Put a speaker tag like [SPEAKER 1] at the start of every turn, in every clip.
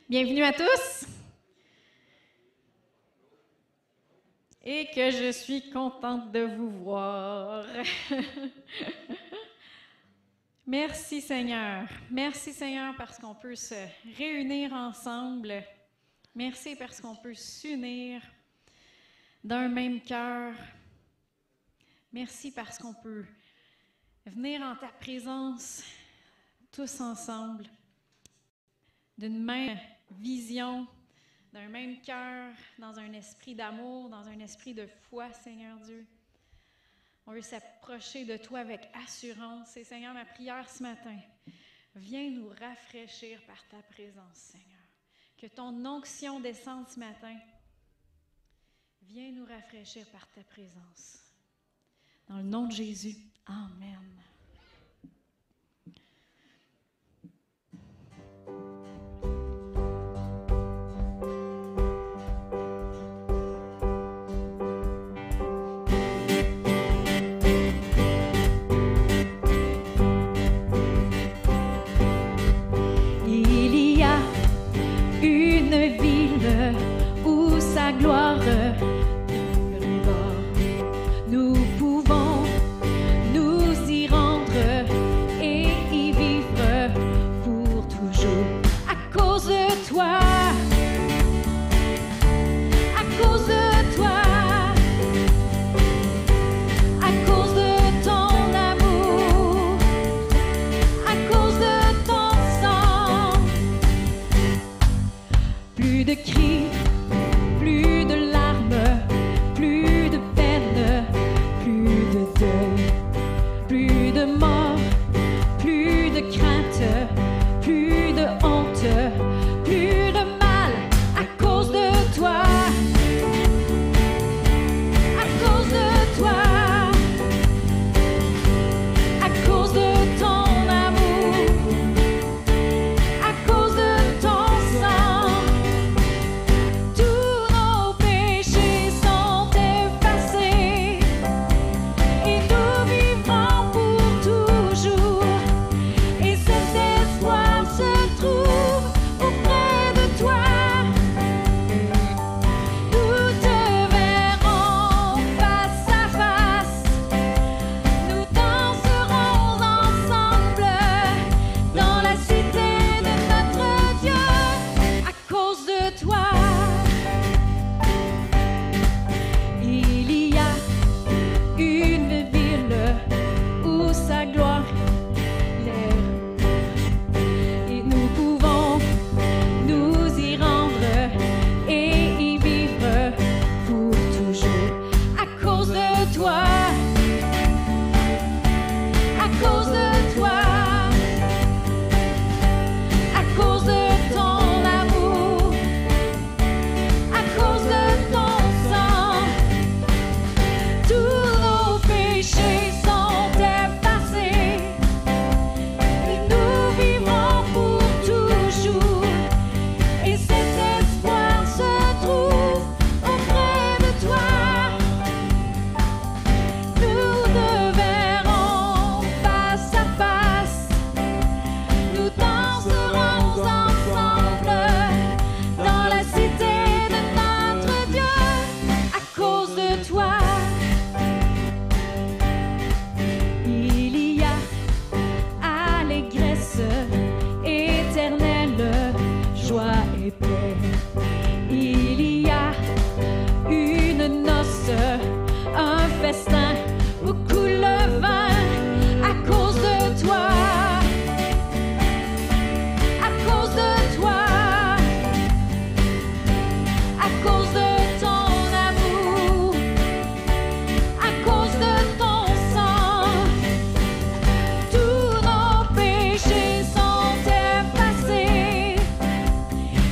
[SPEAKER 1] Bienvenue à tous et que je suis contente de vous voir. Merci Seigneur. Merci Seigneur parce qu'on peut se réunir ensemble. Merci parce qu'on peut s'unir d'un même cœur. Merci parce qu'on peut venir en ta présence tous ensemble, d'une même vision, d'un même cœur, dans un esprit d'amour, dans un esprit de foi, Seigneur Dieu. On veut s'approcher de toi avec assurance. Et Seigneur, ma prière ce matin, viens nous rafraîchir par ta présence, Seigneur. Que ton onction descende ce matin. Viens nous rafraîchir par ta présence. Dans le nom de Jésus, Amen.
[SPEAKER 2] Sa gloire, nous pouvons nous y rendre et y vivre pour toujours. À cause de toi, à cause de toi, à cause de ton amour, à cause de ton sang, plus de cris. Plus de larmes, plus de peine, plus de deuil, plus de mort, plus de crainte, plus de honte, plus de mal à cause de toi, à cause de toi, à cause de ton amour, à cause de ton sang.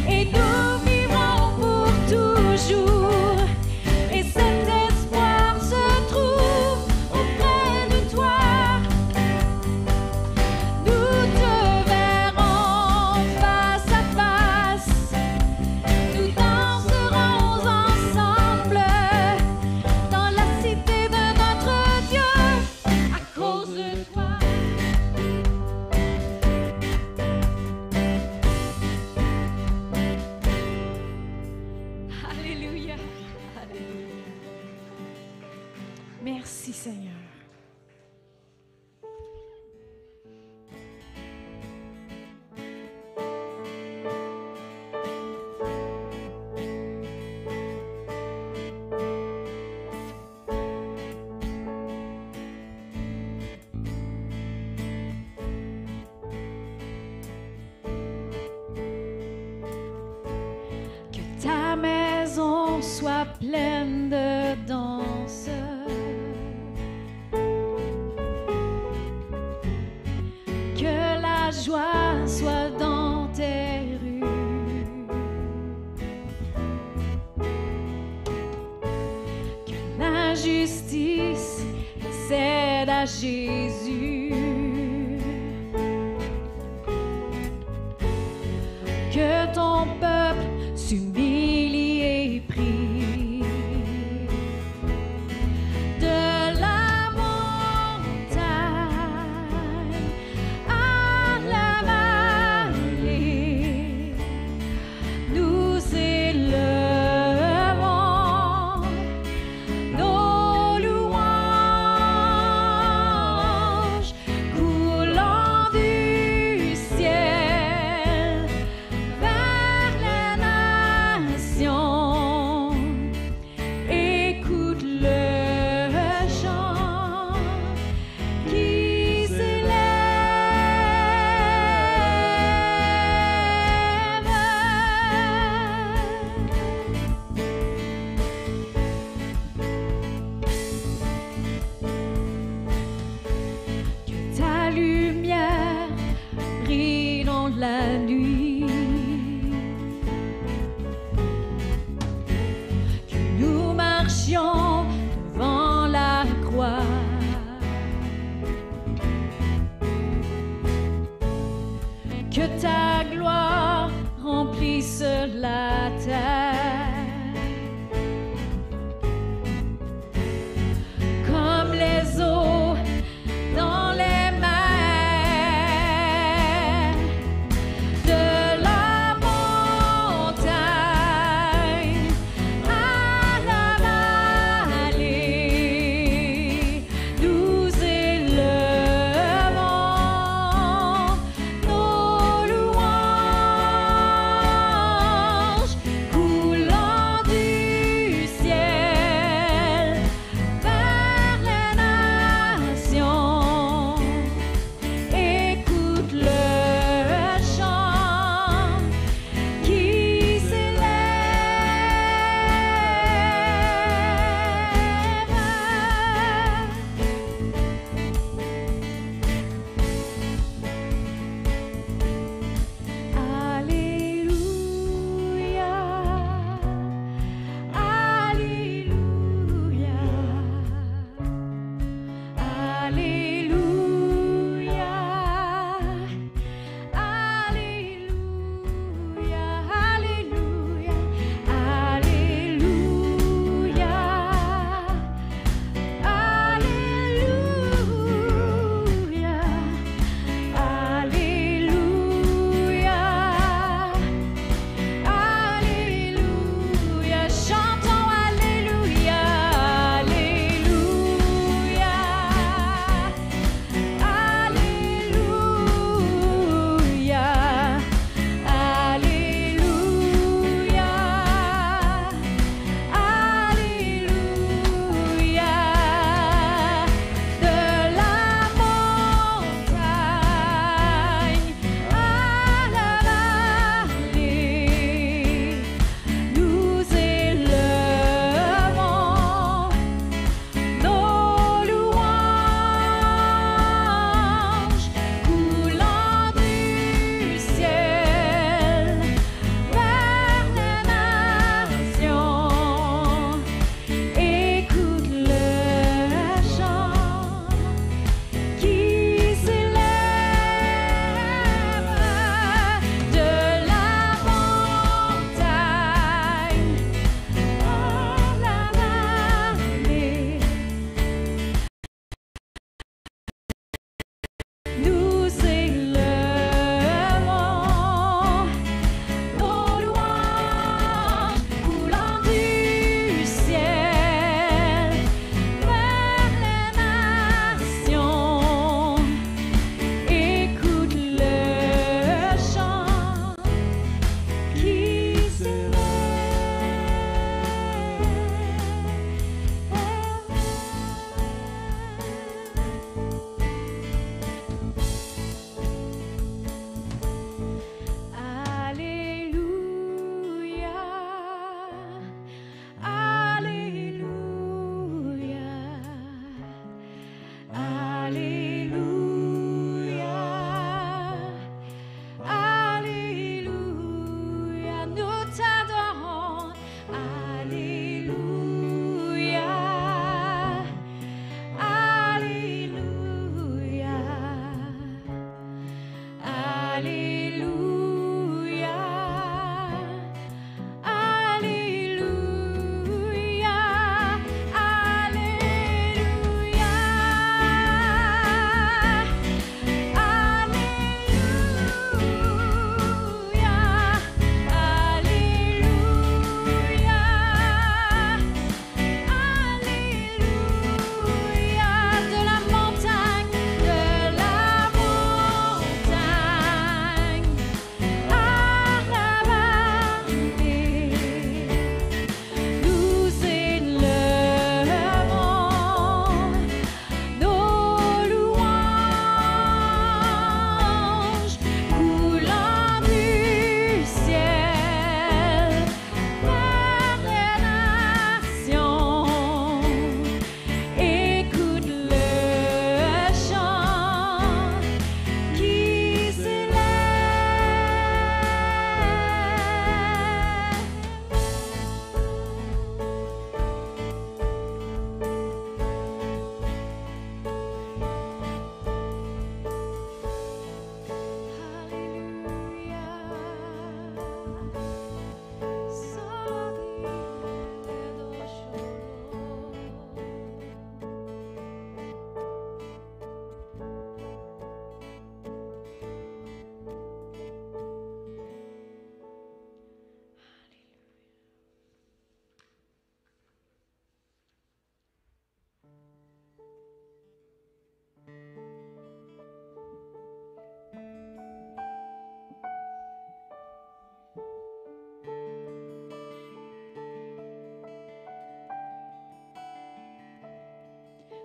[SPEAKER 2] Et nous
[SPEAKER 1] Seigneur. Ta maison soit pleine de danse, que la joie soit dans tes rues, que la justice cède à Jésus, que ton peuple s'humilie et prie. De la montagne à la vallée, nous élevons nos louanges, coulant du ciel vers les nations. Écoute le chant qui s'élève. Que ta lumière brille dans la nuit, que nous marchions devant la croix, que ta gloire remplisse la terre, comme les eaux dans les mers. De la montagne à la vallée, nous élevons nos louanges, coulant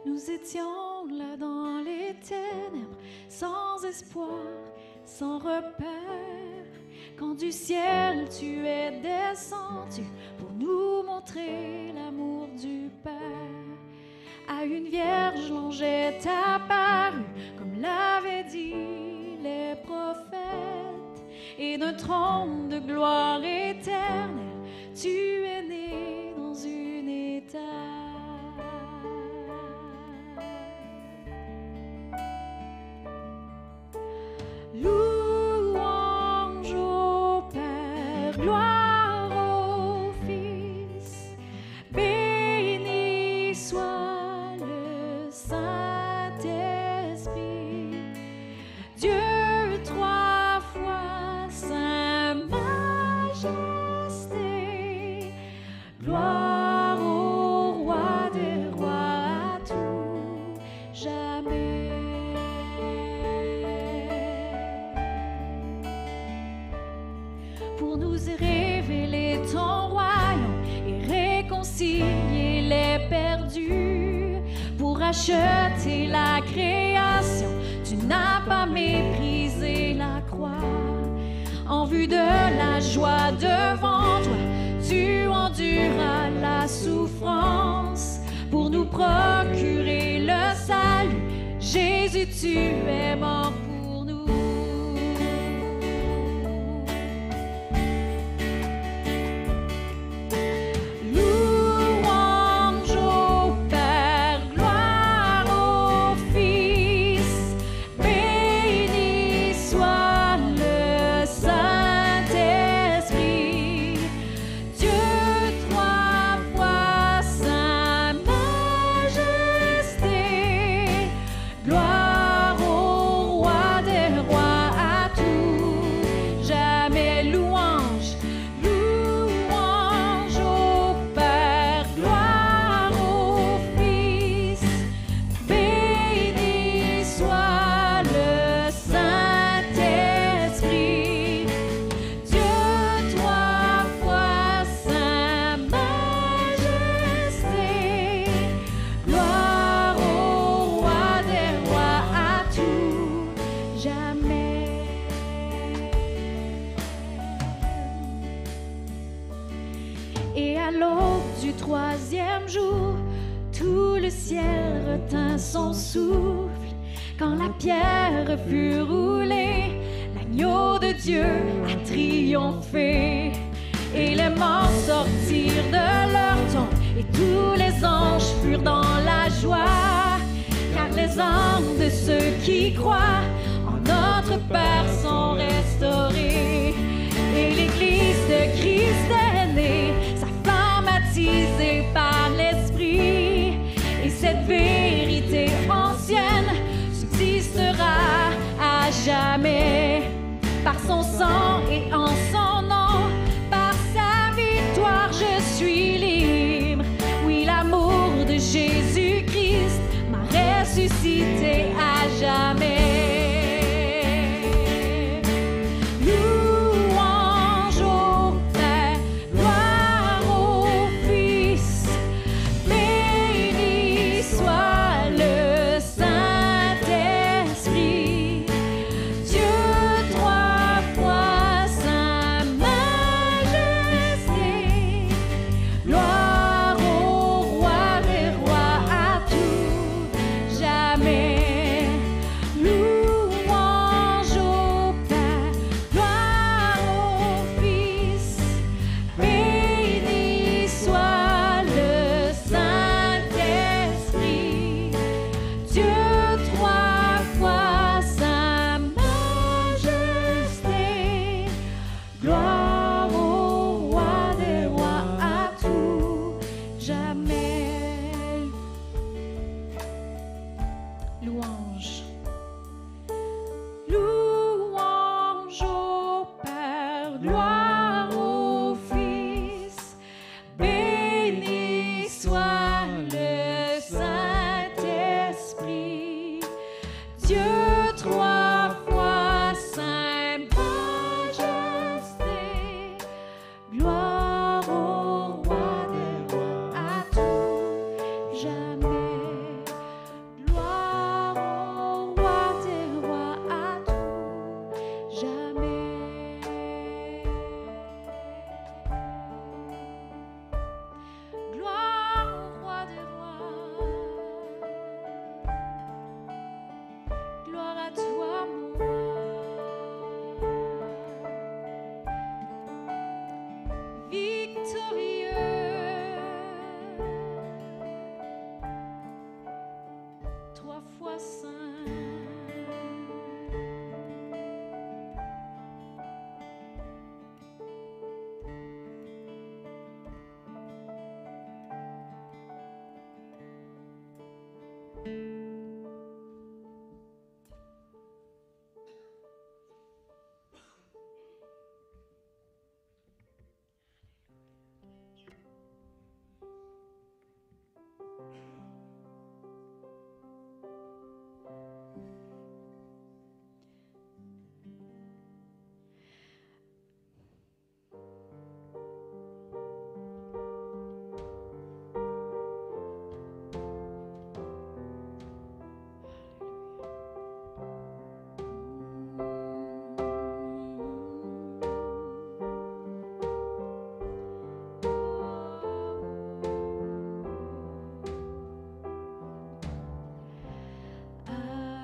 [SPEAKER 2] Nous étions là dans les ténèbres, sans espoir, sans repère, quand du ciel tu es descendu pour nous montrer l'amour du Père. À une vierge l'ange est apparu, comme l'avaient dit les prophètes, et d'un trône de gloire éternelle, tu es né dans une étable. Louange au Père, gloire au Fils, béni soit le Saint-Esprit, Dieu trois fois Saint Majesté, gloire au Roi des rois à tout jamais. Pour nous révéler ton royaume et réconcilier les perdus, pour acheter la création, tu n'as pas méprisé la croix. En vue de la joie devant toi, tu enduras la souffrance pour nous procurer le salut. Jésus, tu es mort pour nous. Louange au Père, gloire au Fils, béni soit le Saint-Esprit, Dieu trois fois Saint Majesté, gloire au Roi des rois à tout jamais. Louange, louange au Père, gloire au Fils, béni soit le Saint-Esprit, Dieu trois fois Saint Majesté, gloire au Roi des rois à tout jamais. Et à l'aube du troisième jour, tout le ciel retint son souffle. Quand la pierre fut roulée, l'agneau de Dieu a triomphé. Et les morts sortirent de leur tombe, et tous les anges furent dans la joie. Car les âmes de ceux qui croient en notre Père sont restaurées. Et l'Église de Christ est née, sa flamme attisée par l'Esprit. Et cette vérité ancienne subsistera à jamais. Par son sang et en son nom, par sa victoire je suis libre. Oui, l'amour de Jésus-Christ m'a ressuscité à jamais. Louange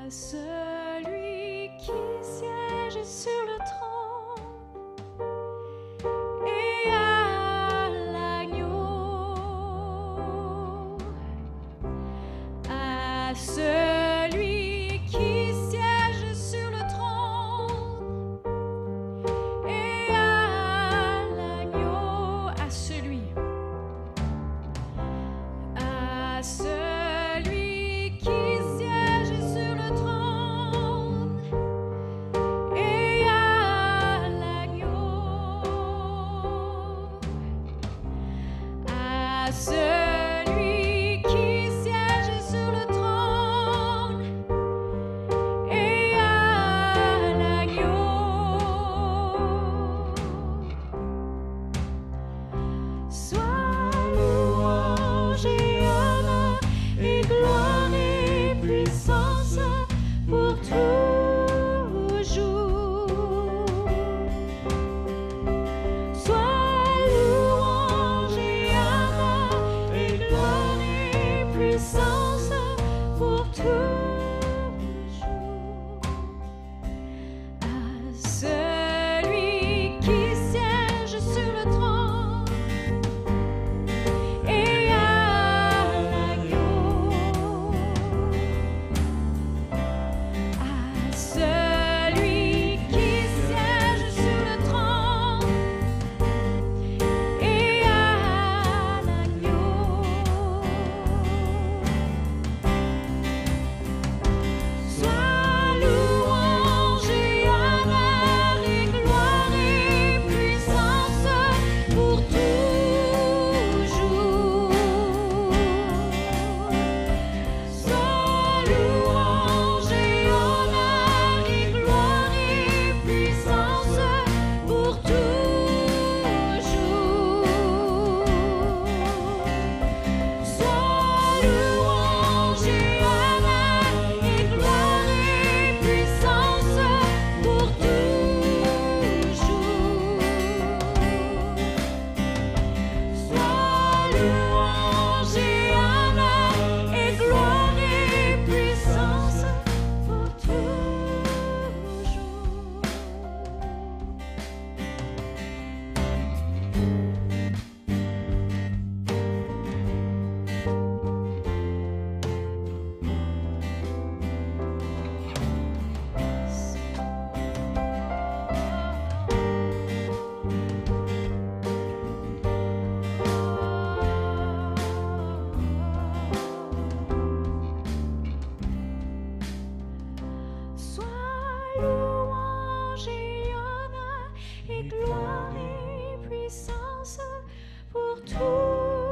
[SPEAKER 2] celui qui siège sur le trône et à l'agneau, à celui qui siège sur le trône et à l'agneau, à celui qui siège sur le trône et à l'agneau, à celui qui siège sur le trône et à l'agneau, sois louange et honneur et gloire et puissance pour toujours. Sois louange et honneur et gloire et puissance pour toujours. À celui qui siège sur le trône et à l'agneau, à celui qui siège sur le trône et à l'agneau, sois louange et honneur et gloire et puissance pour toujours. Sois louange et honneur et gloire et puissance pour toujours. Sois louange et honneur et gloire et puissance pour toujours. Sois louange et honneur et gloire et puissance pour Sois louange et honneur et gloire et puissance pour toujours.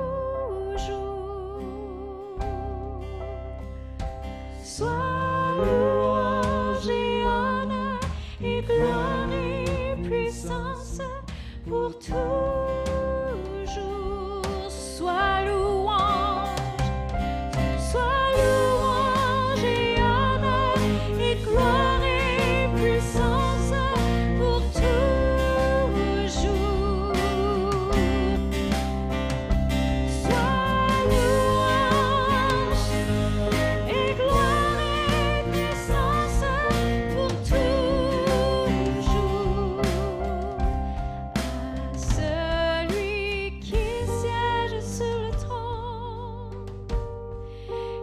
[SPEAKER 2] Sois louange et honneur et gloire et puissance pour toujours. Sois louange et honneur et gloire et puissance pour toujours. Sois louange et gloire et puissance pour toujours. À celui qui siège sur le trône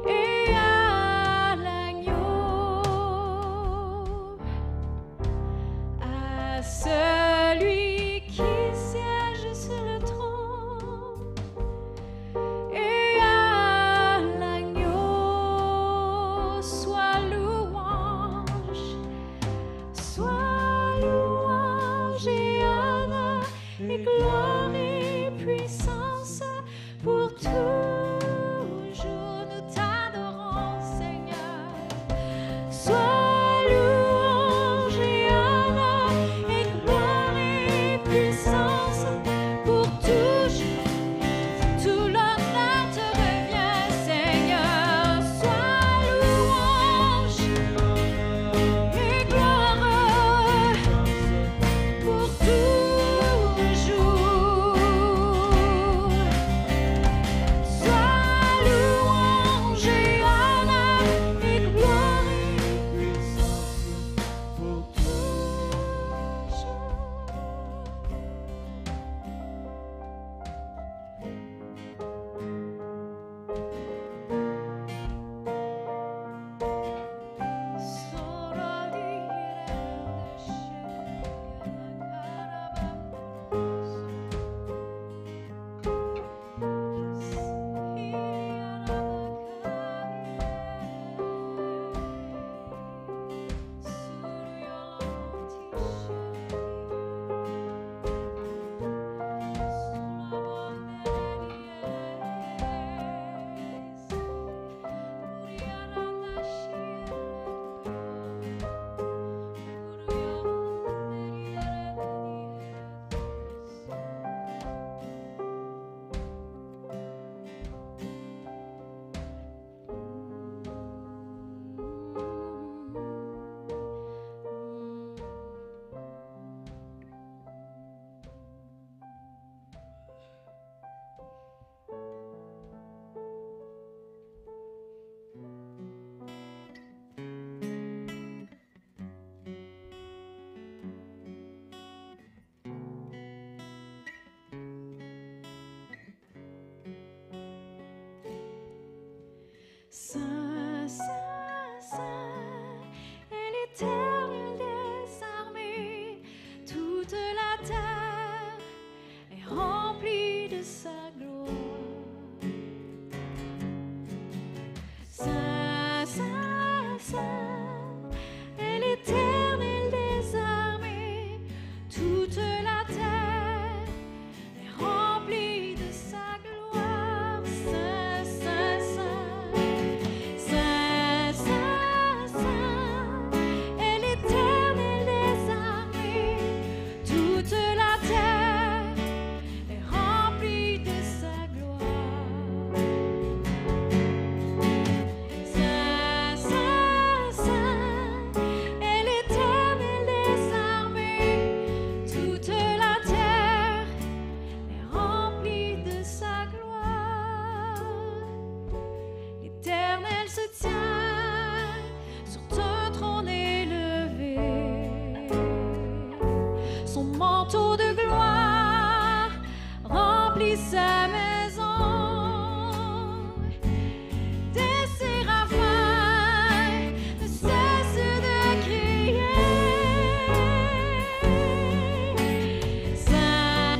[SPEAKER 2] et à l'agneau, à celui qui siège sur le trône et à l'agneau, sois louange et honneur et gloire et puissance pour toujours. Nous t'adorons, Seigneur. Sois louange et honneur et gloire et puissance pour toujours. Tout l'honneur te revient, Seigneur. Sois louange et gloire pour toujours. remplit sa maison. Des séraphins ne cessent de crier. Saint,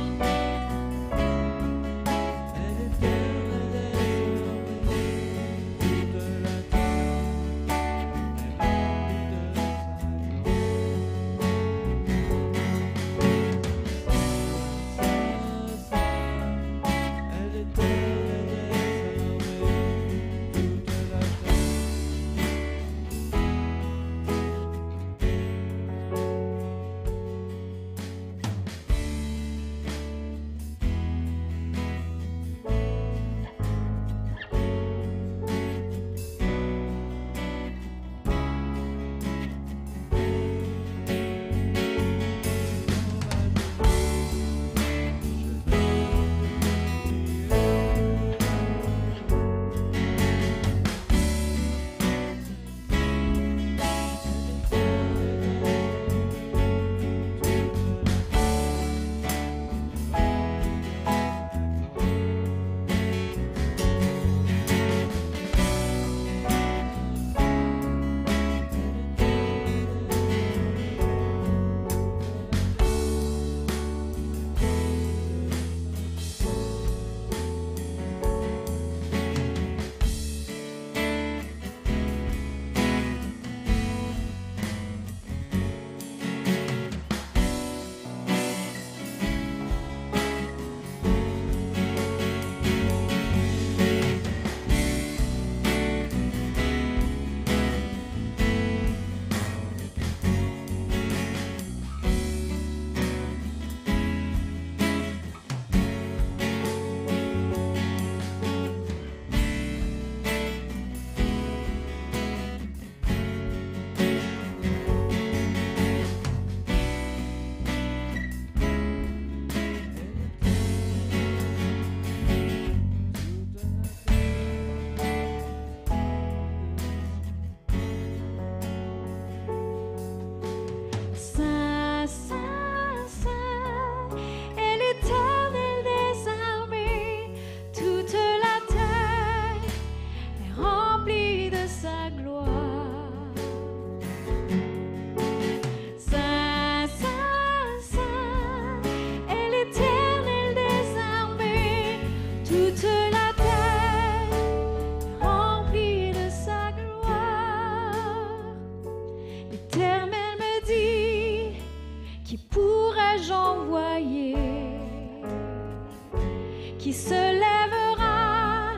[SPEAKER 2] qui se lèvera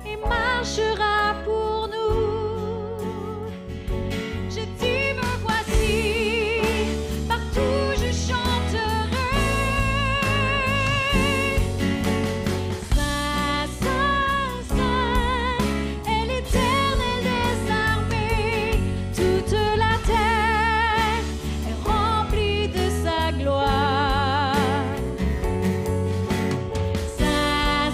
[SPEAKER 2] et marchera pour nous. Je dis me voici, partout je chanterai. Saint, Saint, Saint est l'Éternel des armées. Toute la terre est remplie de sa gloire. Saint,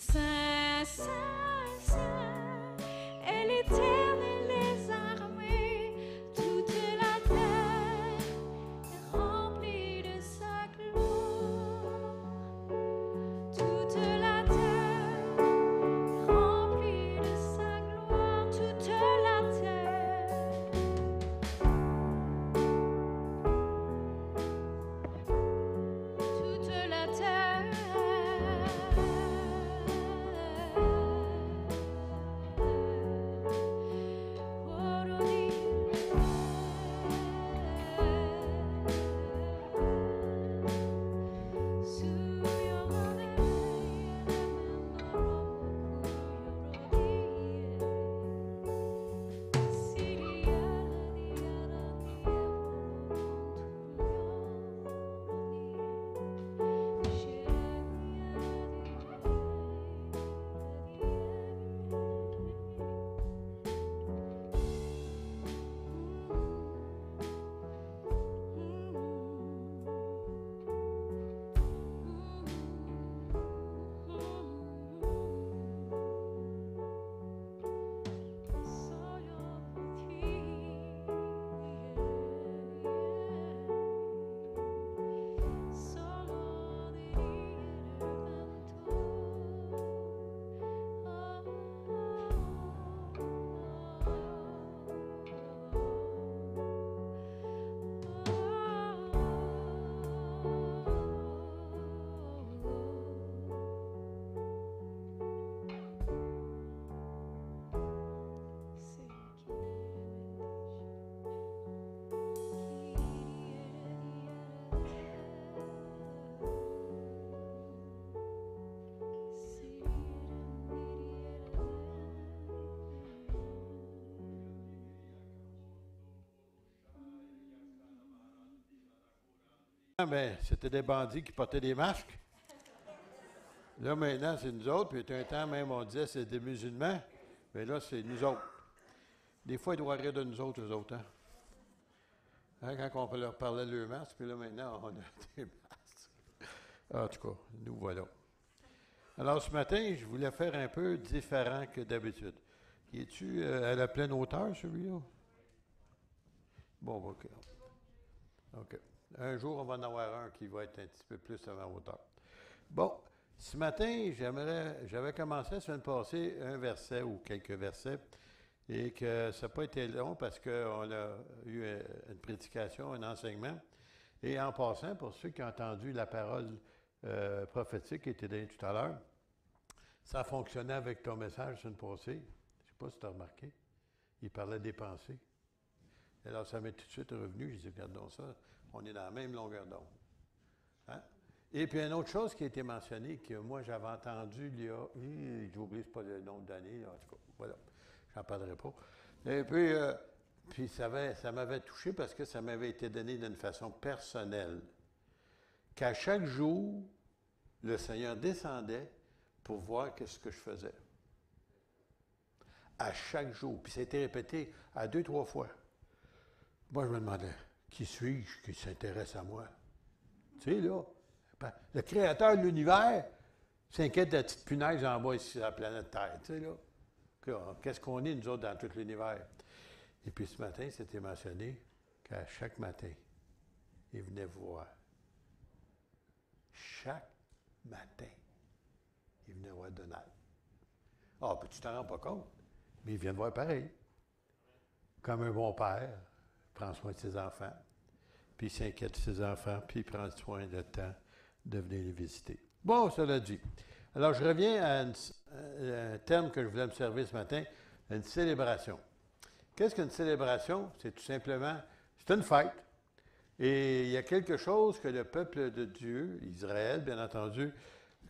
[SPEAKER 2] Saint, Saint, Saint, et l'Éternel les armées, toute la terre est remplie de sa gloire. Toute la terre est remplie de sa gloire, toute la terre. Toute la terre.
[SPEAKER 3] Ben, c'était des bandits qui portaient des masques. Là, maintenant, c'est nous autres. Puis, il y a un temps, même, on disait c'est des musulmans. Mais là, c'est nous autres. Des fois, ils doivent rire de nous autres, eux autres. Hein, quand on leur parlait de leurs masques, puis là, maintenant, on a des masques. En tout cas, nous voilà. Alors, ce matin, je voulais faire un peu différent que d'habitude. Es-tu à la pleine hauteur, celui-là? Bon, OK. OK. Un jour, on va en avoir un qui va être un petit peu plus à ma hauteur. Bon, ce matin, j'avais commencé la semaine passée un verset ou quelques versets et que ça n'a pas été long parce qu'on a eu une prédication, un enseignement. Et en passant, pour ceux qui ont entendu la parole prophétique qui était donnée tout à l'heure, ça fonctionnait avec ton message la semaine passée. Je ne sais pas si tu as remarqué. Il parlait des pensées. Alors, ça m'est tout de suite revenu. J'ai dit, regardons ça. On est dans la même longueur d'onde. Hein? Et puis, une autre chose qui a été mentionnée, que moi, j'avais entendu il y a... J'oublie pas le nombre d'années. En tout cas, voilà. J'en parlerai pas. Et puis ça m'avait touché parce que ça m'avait été donné d'une façon personnelle. Qu'à chaque jour, le Seigneur descendait pour voir ce que je faisais. À chaque jour. Puis ça a été répété à 2-3 fois. Moi, je me demandais, qui suis-je qui s'intéresse à moi? Tu sais, là, le créateur de l'univers s'inquiète de la petite punaise en bas ici sur la planète Terre. Tu sais, là. Qu'est-ce qu'on est, nous autres, dans tout l'univers? Et puis ce matin, c'était mentionné qu'à chaque matin, il venait voir. Chaque matin, il venait voir Donald. Ah, puis tu t'en rends pas compte, mais il vient de voir pareil. Comme un bon père, il prend soin de ses enfants, puis il s'inquiète de ses enfants, puis il prend soin de temps de venir les visiter. Bon, cela dit. Alors, je reviens à un terme que je voulais me servir ce matin, une célébration. Qu'est-ce qu'une célébration? C'est tout simplement, c'est une fête. Et il y a quelque chose que le peuple de Dieu, Israël, bien entendu,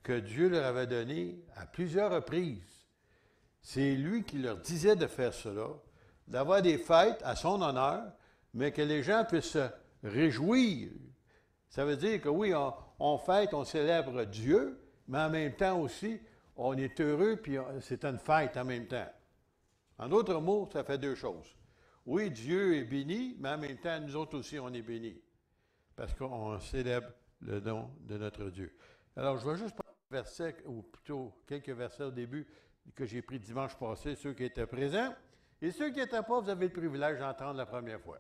[SPEAKER 3] que Dieu leur avait donné à plusieurs reprises. C'est lui qui leur disait de faire cela, d'avoir des fêtes à son honneur, mais que les gens puissent se réjouir. Ça veut dire que oui, on fête, on célèbre Dieu, mais en même temps aussi, on est heureux, puis c'est une fête en même temps. En d'autres mots, ça fait deux choses. Oui, Dieu est béni, mais en même temps, nous autres aussi, on est bénis. Parce qu'on célèbre le nom de notre Dieu. Alors, je vais juste versets, ou plutôt quelques versets au début que j'ai pris dimanche passé, ceux qui étaient présents. Et ceux qui n'étaient pas, vous avez le privilège d'entendre la première fois.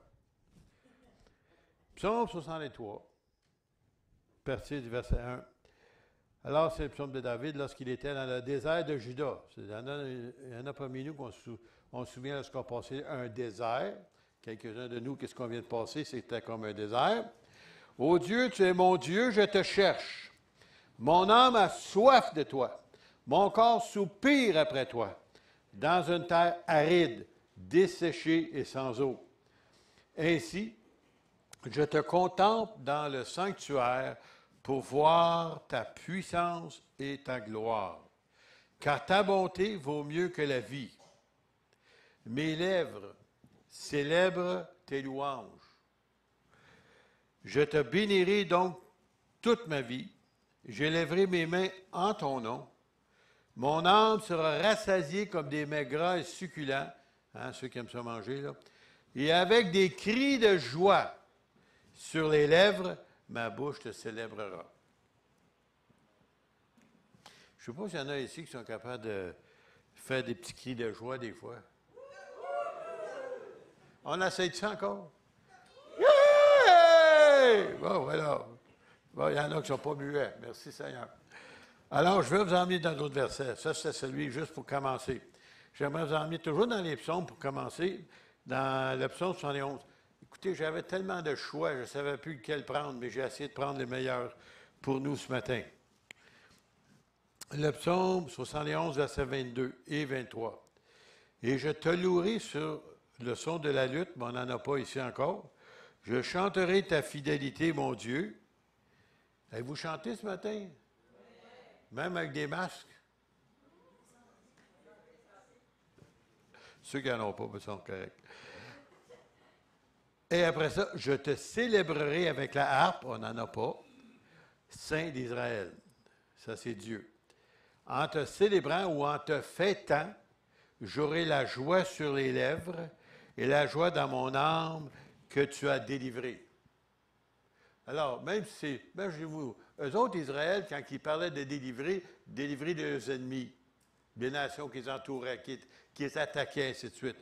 [SPEAKER 3] Psaume 63, partie du verset 1. Alors, c'est le psaume de David lorsqu'il était dans le désert de Juda. Il y en a parmi nous qu'on se souvient lorsqu'on passait un désert. Quelques-uns de nous, qu'est-ce qu'on vient de passer? C'était comme un désert. Ô Dieu, tu es mon Dieu, je te cherche. Mon âme a soif de toi. Mon corps soupire après toi. Dans une terre aride, desséchée et sans eau. Ainsi, je te contemple dans le sanctuaire pour voir ta puissance et ta gloire. Car ta bonté vaut mieux que la vie. Mes lèvres célèbrent tes louanges. Je te bénirai donc toute ma vie. J'élèverai mes mains en ton nom. Mon âme sera rassasiée comme des mets gras et succulents, hein, ceux qui aiment ça manger, là, et avec des cris de joie sur les lèvres, ma bouche te célébrera. Je ne sais pas s'il y en a ici qui sont capables de faire des petits cris de joie des fois. On essaie de ça encore? Yeah! Bon, voilà. Bon, il y en a qui ne sont pas muets. Merci Seigneur. Alors, je vais vous emmener dans d'autres versets. Ça, c'est celui juste pour commencer. J'aimerais vous emmener toujours dans les psaumes pour commencer, dans le psaume 71. Écoutez, j'avais tellement de choix, je ne savais plus lequel prendre, mais j'ai essayé de prendre les meilleurs pour nous ce matin. Le psaume 71, versets 22 et 23. Et je te louerai sur le son de la lutte, mais on n'en a pas ici encore. Je chanterai ta fidélité, mon Dieu. Avez-vous chanté ce matin? Même avec des masques? Ceux qui n'en ont pas, sont corrects. Et après ça, je te célébrerai avec la harpe, on n'en a pas, Saint d'Israël. Ça, c'est Dieu. En te célébrant ou en te fêtant, j'aurai la joie sur les lèvres et la joie dans mon âme que tu as délivrée. Alors, même si c'est, imaginez-vous, eux autres, Israël, quand ils parlaient de délivrer leurs ennemis, des nations qui les entouraient, qui les attaquaient, ainsi de suite.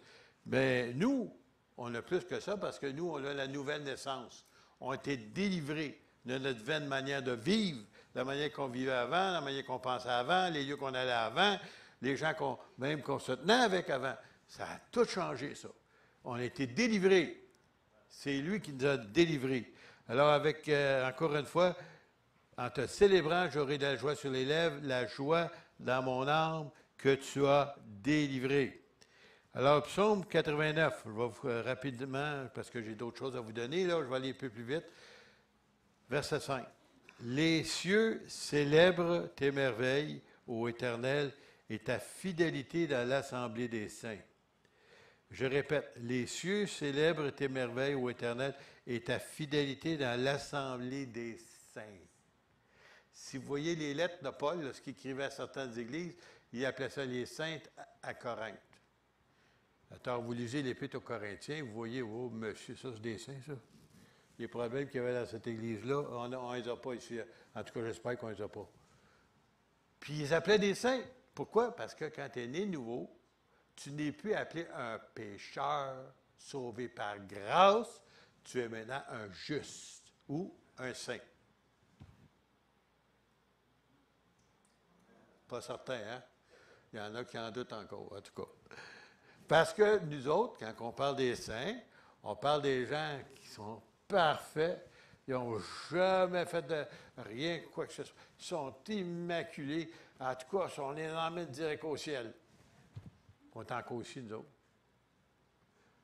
[SPEAKER 3] Mais nous, on a plus que ça parce que nous, on a la nouvelle naissance. On a été délivrés de notre vaine manière de vivre, la manière qu'on vivait avant, la manière qu'on pensait avant, les lieux qu'on allait avant, les gens qu'on se tenait avec avant. Ça a tout changé, ça. On a été délivrés. C'est lui qui nous a délivrés. Alors, avec, encore une fois, en te célébrant, j'aurai de la joie sur les lèvres, la joie dans mon âme que tu as délivré. Alors, psaume 89, je vais vous rapidement, parce que j'ai d'autres choses à vous donner, là, je vais aller un peu plus vite. Verset 5. Les cieux célèbrent tes merveilles, ô Éternel, et ta fidélité dans l'assemblée des saints. Je répète, les cieux célèbrent tes merveilles, ô Éternel, et ta fidélité dans l'assemblée des saints. Si vous voyez les lettres de Paul, lorsqu'il écrivait à certaines églises, il appelait ça les saintes à Corinthe. Attends, vous lisez l'Épître aux Corinthiens, vous voyez, oh, monsieur, ça, c'est des saints, ça. Les problèmes qu'il y avait dans cette église-là, on ne les a pas ici. En tout cas, j'espère qu'on ne les a pas. Puis, ils appelaient des saints. Pourquoi? Parce que quand tu es né nouveau, tu n'es plus appelé un pécheur sauvé par grâce, tu es maintenant un juste ou un saint. Pas certain, hein? Il y en a qui en doutent encore, en tout cas. Parce que nous autres, quand on parle des saints, on parle des gens qui sont parfaits, ils n'ont jamais fait de rien, quoi que ce soit. Ils sont immaculés. En tout cas, on les emmène direct au ciel. On est encore ici, nous autres.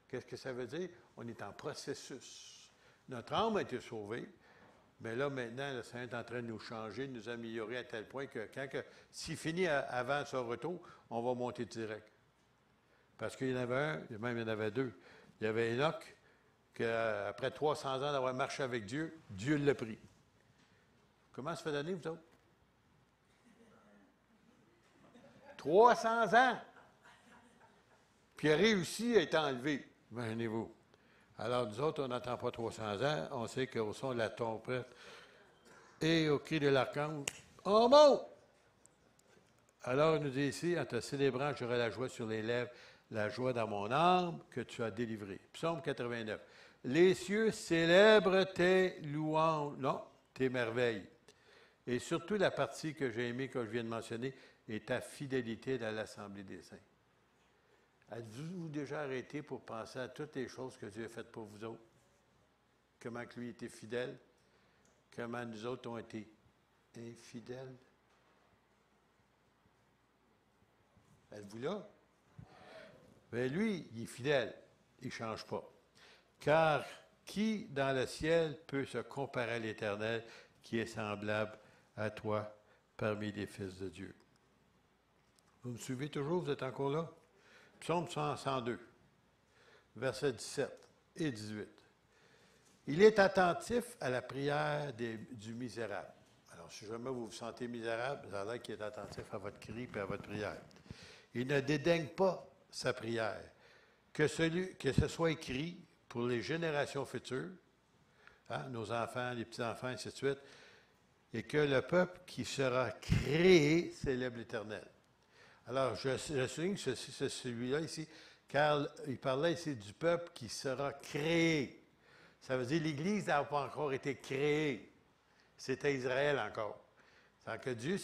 [SPEAKER 3] Qu'est-ce que ça veut dire? On est en processus. Notre âme a été sauvée, mais là, maintenant, le Seigneur est en train de nous changer, de nous améliorer à tel point que s'il finit avant son retour, on va monter direct. Parce qu'il y en avait un, même il y en avait deux. Il y avait Enoch, qu'après 300 ans d'avoir marché avec Dieu, Dieu l'a pris. Comment ça fait d'années, vous autres? 300 ans! Puis il a réussi à être enlevé. Imaginez-vous. Alors, nous autres, on n'attend pas 300 ans. On sait qu'au son de la trompette et au cri de l'archange, on monte! Alors, il nous dit ici, en te célébrant, j'aurai la joie sur les lèvres, la joie dans mon âme que tu as délivrée. Psaume 89. Les cieux célèbrent tes louanges, non, tes merveilles. Et surtout la partie que j'ai aimée, que je viens de mentionner, est ta fidélité dans l'Assemblée des saints. Avez-vous déjà arrêté pour penser à toutes les choses que Dieu a faites pour vous autres? Comment que lui était fidèle? Comment nous autres ont été infidèles? Êtes-vous là? Bien, lui, il est fidèle. Il ne change pas. Car qui dans le ciel peut se comparer à l'Éternel qui est semblable à toi parmi les fils de Dieu? Vous me suivez toujours? Vous êtes encore là? Psaume 102, versets 17 et 18. Il est attentif à la prière du misérable. Alors, si jamais vous vous sentez misérable, ça a l'air qu'il est attentif à votre cri et à votre prière. Il ne dédaigne pas sa prière, que ce soit écrit pour les générations futures, hein, nos enfants, les petits-enfants, ainsi de suite, et que le peuple qui sera créé célèbre l'Éternel. Alors, je souligne celui-là ici, car il parlait ici du peuple qui sera créé. Ça veut dire que l'Église n'a pas encore été créée. C'était Israël encore. C'est que Dieu,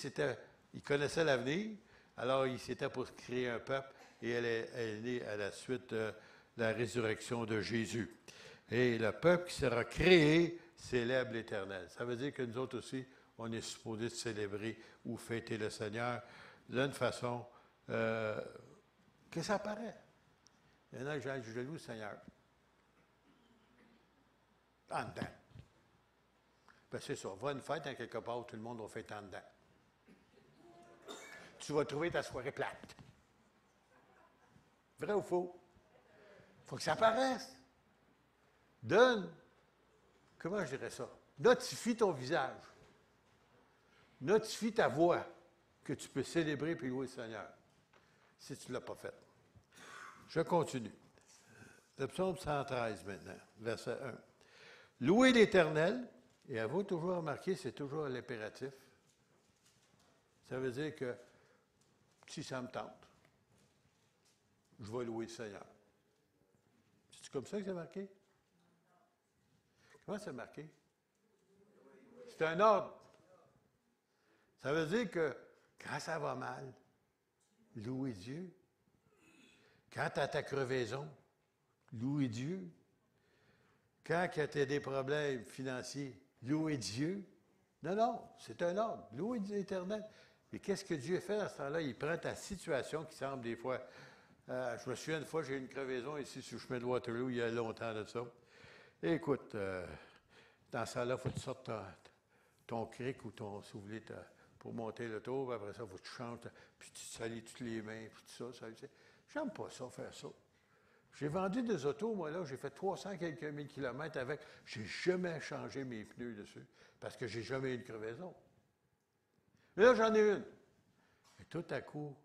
[SPEAKER 3] il connaissait l'avenir, alors il s'était pour créer un peuple, et elle est née à la suite de la résurrection de Jésus. Et le peuple qui sera créé célèbre l'Éternel. Ça veut dire que nous autres aussi, on est supposés célébrer ou fêter le Seigneur d'une façon que ça paraît. Il y en a qui disent, je loue le Seigneur. En dedans. Ben c'est ça. Va à une fête dans quelque part où tout le monde va fêter en dedans. Tu vas trouver ta soirée plate. Vrai ou faux? Il faut que ça paraisse. Donne, comment je dirais ça? Notifie ton visage. Notifie ta voix que tu peux célébrer et louer le Seigneur, si tu ne l'as pas fait. Je continue. Le psaume 113 maintenant, verset 1. Louez l'Éternel, et à vous toujours remarquer, c'est toujours l'impératif. Ça veut dire que si ça me tente, je vais louer le Seigneur. C'est comme ça que c'est marqué? Comment c'est marqué? C'est un ordre. Ça veut dire que quand ça va mal, louez Dieu. Quand tu as ta crevaison, louez Dieu. Quand tu as des problèmes financiers, louez Dieu. Non, c'est un ordre. Louez Dieu éternel. Et qu'est-ce que Dieu fait à ce temps-là? Il prend ta situation qui semble des fois... je me souviens une fois, j'ai eu une crevaison ici sur le chemin de Waterloo, il y a longtemps de ça. Et écoute, dans ce temps-là, il faut que tu sortes ton cric ou ton soufflet pour monter le tour, puis après ça, il faut que tu chantes, puis tu te salis toutes les mains, puis tout ça. J'aime pas ça, faire ça. J'ai vendu des autos, moi, là, j'ai fait 300 quelques mille kilomètres avec. J'ai jamais changé mes pneus dessus, parce que j'ai jamais eu une crevaison. Mais là, j'en ai une. Et tout à coup,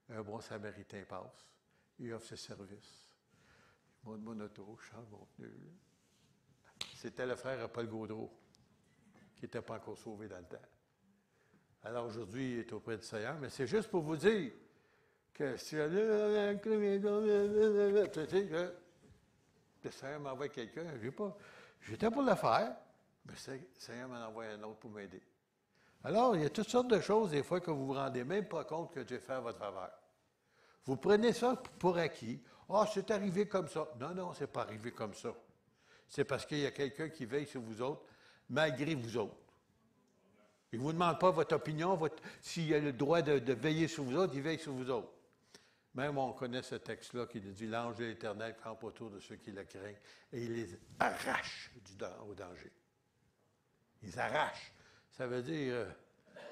[SPEAKER 3] un bon samaritain passe. Il offre ses services. Il monte mon auto, je change mon pneu. C'était le frère Paul Gaudreau, qui n'était pas encore sauvé dans le temps. Alors aujourd'hui, il est auprès du Seigneur, mais c'est juste pour vous dire que si tu sais que le Seigneur m'envoie quelqu'un, j'étais pour le faire, mais le Seigneur m'en envoie un autre pour m'aider. Alors, il y a toutes sortes de choses, des fois, que vous ne vous rendez même pas compte que Dieu fait à votre faveur. Vous prenez ça pour acquis. Ah, c'est arrivé comme ça. Non, c'est pas arrivé comme ça. C'est parce qu'il y a quelqu'un qui veille sur vous autres, malgré vous autres. Il ne vous demande pas votre opinion, s'il a le droit de veiller sur vous autres, il veille sur vous autres. Même on connaît ce texte-là qui nous dit « L'ange de l'Éternel campe autour de ceux qui le craignent et il les arrache au danger. » Ils arrachent. Ça veut dire...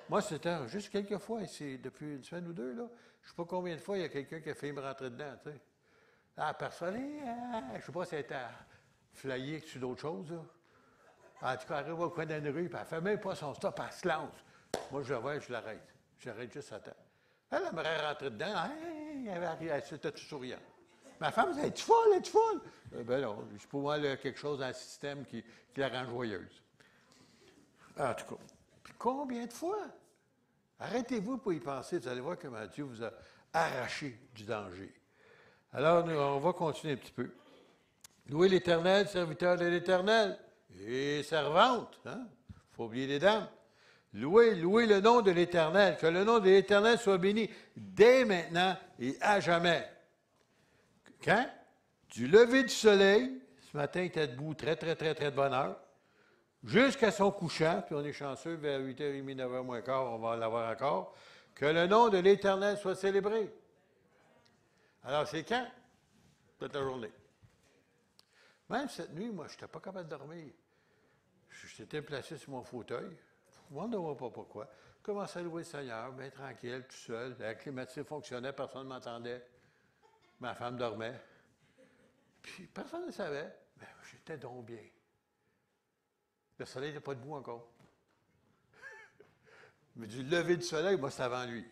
[SPEAKER 3] moi, c'était juste quelques fois, c'est depuis une semaine ou deux, là. Je ne sais pas combien de fois il y a quelqu'un qui a failli me rentrer dedans, tu sais. Ah, personne, je ne sais pas si elle était flyée sur d'autres choses, là. En tout cas, elle arrive au coin d'une rue, puis elle ne fait même pas son stop, elle se lance. Moi, je la vois, je l'arrête. J'arrête juste à temps. Elle aimerait rentrer dedans, elle était tout souriant. Ma femme disait, es-tu folle, es-tu folle? Ben non, c'est pour moi quelque chose dans le système qui la rend joyeuse. En tout cas, puis combien de fois? Arrêtez-vous pour y penser, vous allez voir comment Dieu vous a arraché du danger. Alors, on va continuer un petit peu. Louez l'Éternel, serviteur de l'Éternel, et servante. Il ne faut oublier les dames. Louez le nom de l'Éternel, que le nom de l'Éternel soit béni dès maintenant et à jamais. Quand? Du lever du soleil, ce matin, il était debout très, très, très, très de bonne heure, jusqu'à son couchant, puis on est chanceux, vers 8h30, 9h moins quart, on va l'avoir encore, que le nom de l'Éternel soit célébré. Alors, c'est quand? Toute la journée. Même cette nuit, moi, je n'étais pas capable de dormir. J'étais placé sur mon fauteuil. Moi, on ne voit pas pourquoi. Je commençais à louer le Seigneur, bien tranquille, tout seul. La climatisation fonctionnait, personne ne m'entendait. Ma femme dormait. Puis, personne ne savait. Mais j'étais donc bien. Le soleil n'était pas debout encore. Mais du lever du soleil, moi, c'est avant lui.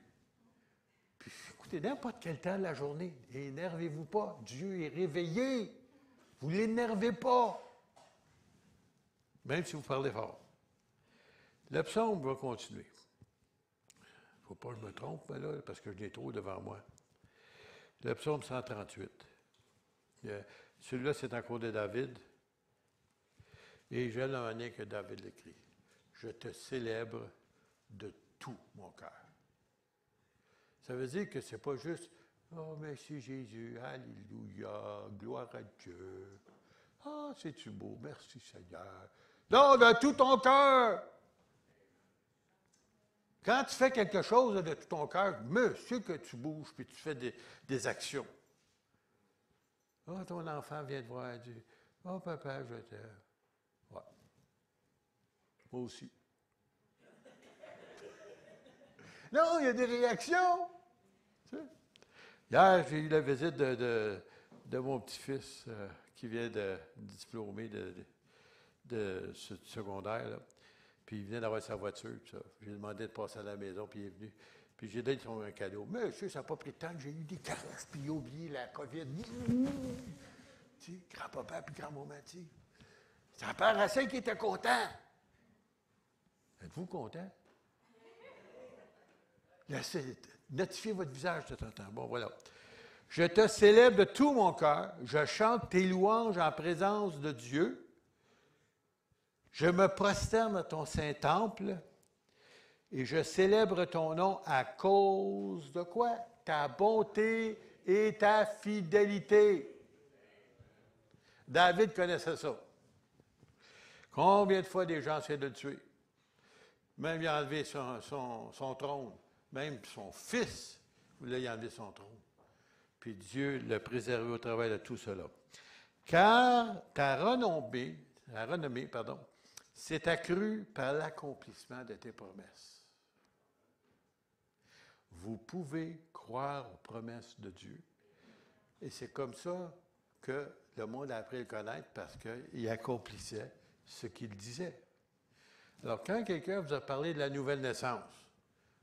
[SPEAKER 3] Puis, écoutez, n'importe quel temps de la journée, énervez-vous pas. Dieu est réveillé. Vous ne l'énervez pas. Même si vous parlez fort. Le psaume va continuer. Il ne faut pas que je me trompe, mais là, parce que je l'ai trop devant moi. Le psaume 138. Celui-là, c'est encore de David. Et j'aime la manière que David l'écrit. Je te célèbre de tout mon cœur. Ça veut dire que ce n'est pas juste « Oh, merci Jésus, alléluia, gloire à Dieu. Ah, c'est-tu beau, merci Seigneur. » Non, de tout ton cœur. Quand tu fais quelque chose de tout ton cœur, monsieur que tu bouges puis tu fais des actions. « Oh, ton enfant vient de voir Dieu. Oh, papa, je t'aime. » Ouais. Moi aussi. Non, il y a des réactions. Tu sais? Hier, j'ai eu la visite de mon petit-fils qui vient de diplômer de secondaire. Là. Puis il venait d'avoir sa voiture. J'ai demandé de passer à la maison, puis il est venu. Puis j'ai donné un cadeau. Monsieur, ça n'a pas pris de temps que j'ai eu des caresses, puis il a oublié la COVID. Tu sais, grand-papa puis grand-maman, tu sais. Ça paraissait qu'il était content. Êtes-vous content? Notifiez votre visage de temps en temps. Bon, voilà. Je te célèbre de tout mon cœur. Je chante tes louanges en présence de Dieu. Je me prosterne à ton Saint-Temple et je célèbre ton nom à cause de quoi? Ta bonté et ta fidélité. David connaissait ça. Combien de fois des gens essaient de le tuer? Même il a enlevé son trône. Même son fils voulait y enlever son trône. Puis Dieu l'a préservé au travers de tout cela. Car ta renommée, s'est accrue par l'accomplissement de tes promesses. Vous pouvez croire aux promesses de Dieu. Et c'est comme ça que le monde a appris à le connaître parce qu'il accomplissait ce qu'il disait. Alors, quand quelqu'un vous a parlé de la nouvelle naissance,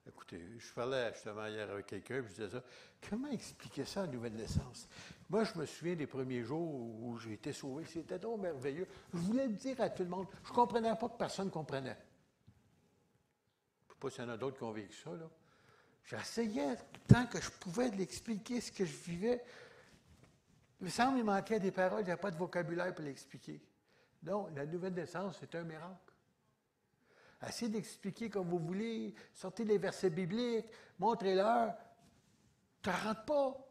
[SPEAKER 3] écoutez, je parlais justement hier avec quelqu'un, puis je disais ça, comment expliquer ça, la nouvelle naissance? Moi, je me souviens des premiers jours où j'ai été sauvé, c'était donc merveilleux. Je voulais le dire à tout le monde, je ne comprenais pas que personne ne comprenait. Je ne sais pas s'il y en a d'autres qui ont vécu ça, là. J'essayais, tant que je pouvais, de l'expliquer, ce que je vivais. Il me semble qu'il manquait des paroles, il n'y a pas de vocabulaire pour l'expliquer. Non, la nouvelle naissance, c'est un miracle. Essayez d'expliquer comme vous voulez, sortez les versets bibliques, montrez-leur. Tu ne rentres pas.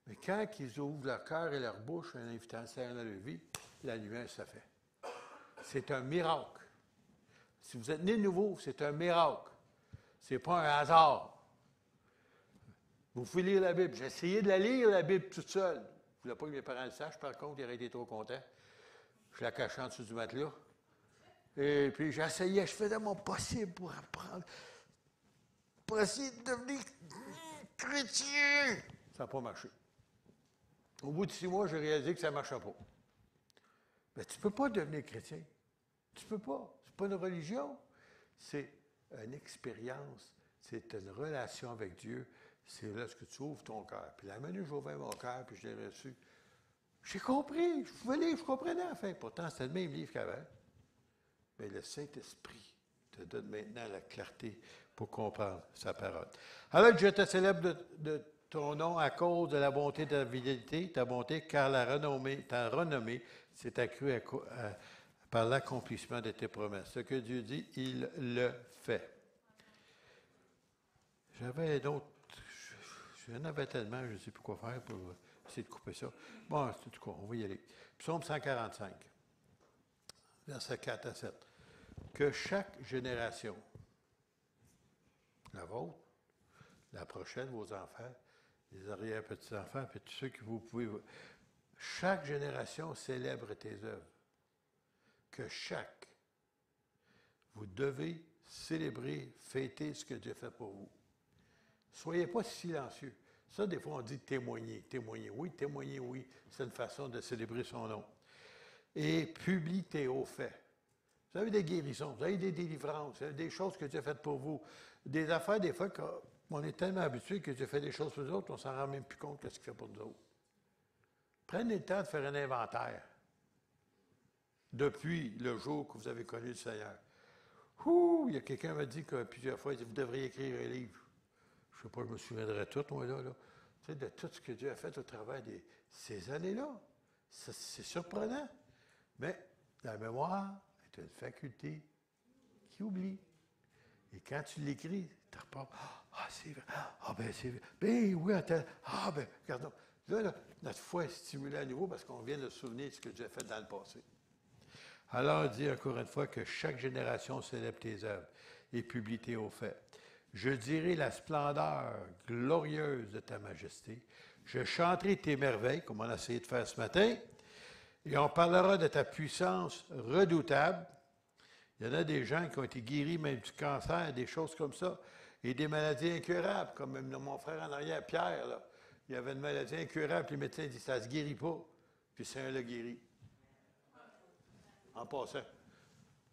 [SPEAKER 3] Mais quand ils ouvrent leur cœur et leur bouche en invitant le Seigneur dans leur vie, la lumière se fait. C'est un miracle. Si vous êtes né de nouveau, c'est un miracle. Ce n'est pas un hasard. Vous pouvez lire la Bible. J'ai essayé de la lire, la Bible, toute seule. Je ne voulais pas que mes parents le sachent, par contre, ils auraient été trop contents. Je la cachais en dessous du matelas. Et puis j'essayais, je faisais mon possible pour apprendre, pour essayer de devenir chrétien. Ça n'a pas marché. Au bout de 6 mois, j'ai réalisé que ça ne marchait pas. Mais tu ne peux pas devenir chrétien. Tu ne peux pas. Ce n'est pas une religion. C'est une expérience. C'est une relation avec Dieu. C'est là que tu ouvres ton cœur. Puis la minute où j'ai ouvert mon cœur, puis je l'ai reçu, j'ai compris. Je pouvais lire, je comprenais enfin. Pourtant, c'était le même livre qu'avant. Mais le Saint-Esprit te donne maintenant la clarté pour comprendre sa parole. Alors, je te célèbre de ton nom à cause de la bonté de ta fidélité, ta bonté, car ta renommée s'est accrue par l'accomplissement de tes promesses. Ce que Dieu dit, il le fait. J'avais d'autres. J'en avais tellement, je ne sais plus quoi faire pour essayer de couper ça. Bon, en tout cas, on va y aller. Psaume 145, versets 4 à 7. Que chaque génération, la vôtre, la prochaine, vos enfants, les arrière-petits-enfants, puis tous ceux que vous pouvez. Chaque génération célèbre tes œuvres. Que chaque. Vous devez célébrer, fêter ce que Dieu fait pour vous. Soyez pas silencieux. Ça, des fois, on dit témoigner. Témoigner, oui. C'est une façon de célébrer son nom. Et publie tes hauts faits. Vous avez des guérisons, vous avez des délivrances, vous avez des choses que Dieu a faites pour vous. Des affaires, des fois, on est tellement habitué que Dieu fait des choses pour nous autres, on ne s'en rend même plus compte de ce qu'il fait pour nous autres. Prenez le temps de faire un inventaire depuis le jour que vous avez connu le Seigneur. Il y a quelqu'un qui m'a dit que plusieurs fois, il dit, vous devriez écrire un livre. Je ne sais pas, je me souviendrai tout, moi, là. Tu sais, de tout ce que Dieu a fait au travers de ces années-là. C'est surprenant. Mais la mémoire est une faculté qui oublie. Et quand tu l'écris, tu repars. C'est vrai. C'est vrai. Ben oui, attends. Regardons. Là, notre foi est stimulée à nouveau parce qu'on vient de se souvenir de ce que Dieu a fait dans le passé. Alors, dis encore une fois que chaque génération célèbre tes œuvres et publie tes hauts faits. Je dirai la splendeur glorieuse de ta majesté. Je chanterai tes merveilles, comme on a essayé de faire ce matin, et on parlera de ta puissance redoutable. Il y en a des gens qui ont été guéris, même du cancer, des choses comme ça, et des maladies incurables, comme même mon frère en arrière, Pierre, là. Il avait une maladie incurable, puis le médecin dit, ça ne se guérit pas, puis c'est un l'a guéri. En passant,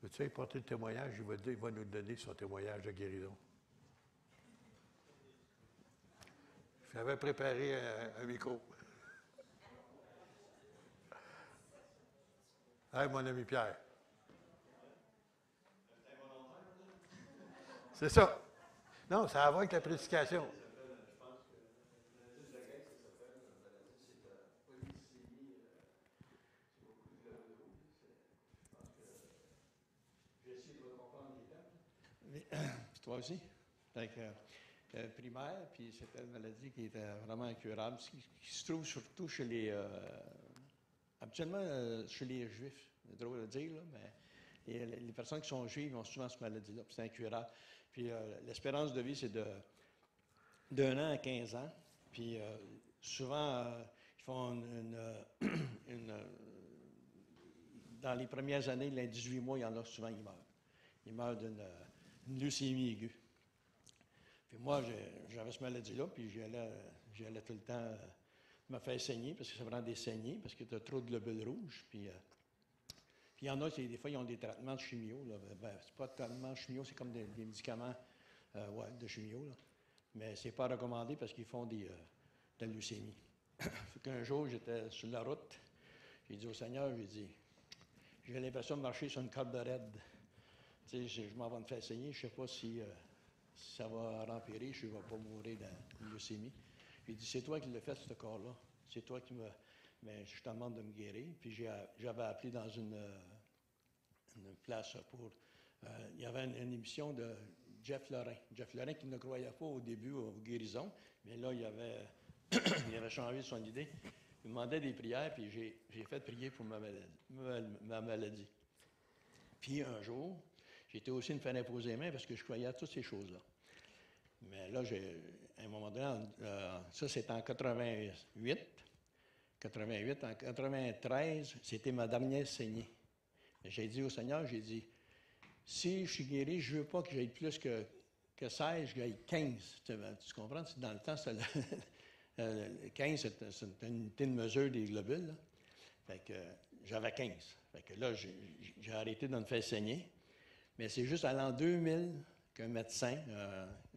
[SPEAKER 3] veux-tu apporter le témoignage? Il va nous donner son témoignage de guérison. J'avais préparé un micro. Hey, mon ami Pierre. C'est ça. Non, ça va avec la prédication.
[SPEAKER 4] Puis toi aussi? Donc, primaire, puis c'était une maladie qui était vraiment incurable, qui se trouve surtout chez les... habituellement, chez les Juifs. C'est drôle de dire, là, mais les personnes qui sont juives ont souvent cette maladie-là, puis c'est incurable. Puis l'espérance de vie, c'est d'1 an à 15 ans. Puis souvent, ils font dans les premières années, les 18 mois, il y en a souvent qui meurent. Ils meurent d'une leucémie aiguë. Puis moi, j'avais cette maladie-là, puis j'allais tout le temps me faire saigner, parce que ça prend des saignées, parce que tu as trop de globules rouges. Puis il y en a qui, des fois, ils ont des traitements de chimio. C'est pas tellement de chimio, c'est comme des médicaments de chimio. Là. Mais c'est pas recommandé parce qu'ils font de la leucémie. Fait qu'un jour, j'étais sur la route, j'ai dit au Seigneur, j'ai l'impression de marcher sur une corde de raide. Tu sais, je m'en vais me faire saigner, je ne sais pas si ça va rempirer, je ne vais pas mourir de leucémie. J'ai dit, c'est toi qui l'as fait, ce corps-là. C'est toi qui me... Mais je te demande de me guérir. Puis j'avais appelé dans une place pour... il y avait une émission de Jeff Lorrain. Jeff Lorrain qui ne croyait pas au début aux guérisons, mais là, il avait changé son idée. Il me demandait des prières, puis j'ai fait prier pour ma maladie. Puis un jour, j'étais aussi me faire imposer les mains parce que je croyais à toutes ces choses-là. Mais là, à un moment donné, ça c'était en 88. En 93, c'était ma dernière saignée. J'ai dit au Seigneur, si je suis guéri, je ne veux pas que j'aille plus que 16, je gagne 15. Tu comprends? Dans le temps, 15, c'est une unité de mesure des globules. Là. Fait que j'avais 15. Fait que là, j'ai arrêté de me faire saigner. Mais c'est juste à l'an 2000 qu'un médecin,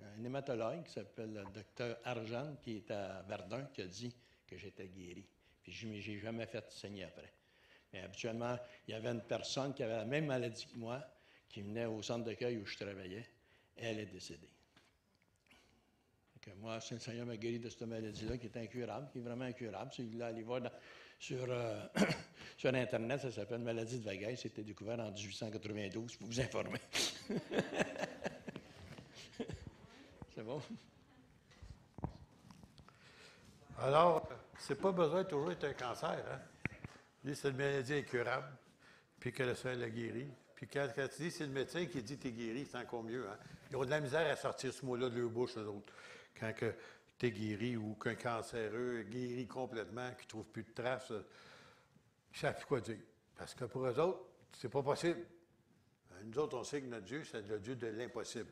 [SPEAKER 4] un hématologue qui s'appelle le docteur Arjan, qui est à Verdun, qui a dit que j'étais guéri. Puis je n'ai jamais fait saigner après. Mais habituellement, il y avait une personne qui avait la même maladie que moi, qui venait au centre d'accueil où je travaillais. Elle est décédée. que moi, le Seigneur m'a guéri de cette maladie-là qui est incurable, qui est vraiment incurable. Si vous voulez aller voir sur Internet, ça s'appelle maladie de Vagues. C'était découvert en 1892, pour vous informer. C'est bon?
[SPEAKER 3] Alors, c'est pas besoin de toujours être un cancer, hein? Lui, c'est une maladie incurable, puis que le Seigneur l'a guéri. Puis quand tu dis c'est le médecin qui dit que tu es guéri, c'est encore mieux, hein? Ils ont de la misère à sortir ce mot-là de leur bouche, eux autres. Quand tu es guéri ou qu'un cancéreux est guéri complètement, qu'il ne trouve plus de traces, ils ne savent plus quoi dire. Parce que pour eux autres, c'est pas possible. Nous autres, on sait que notre Dieu, c'est le Dieu de l'impossible.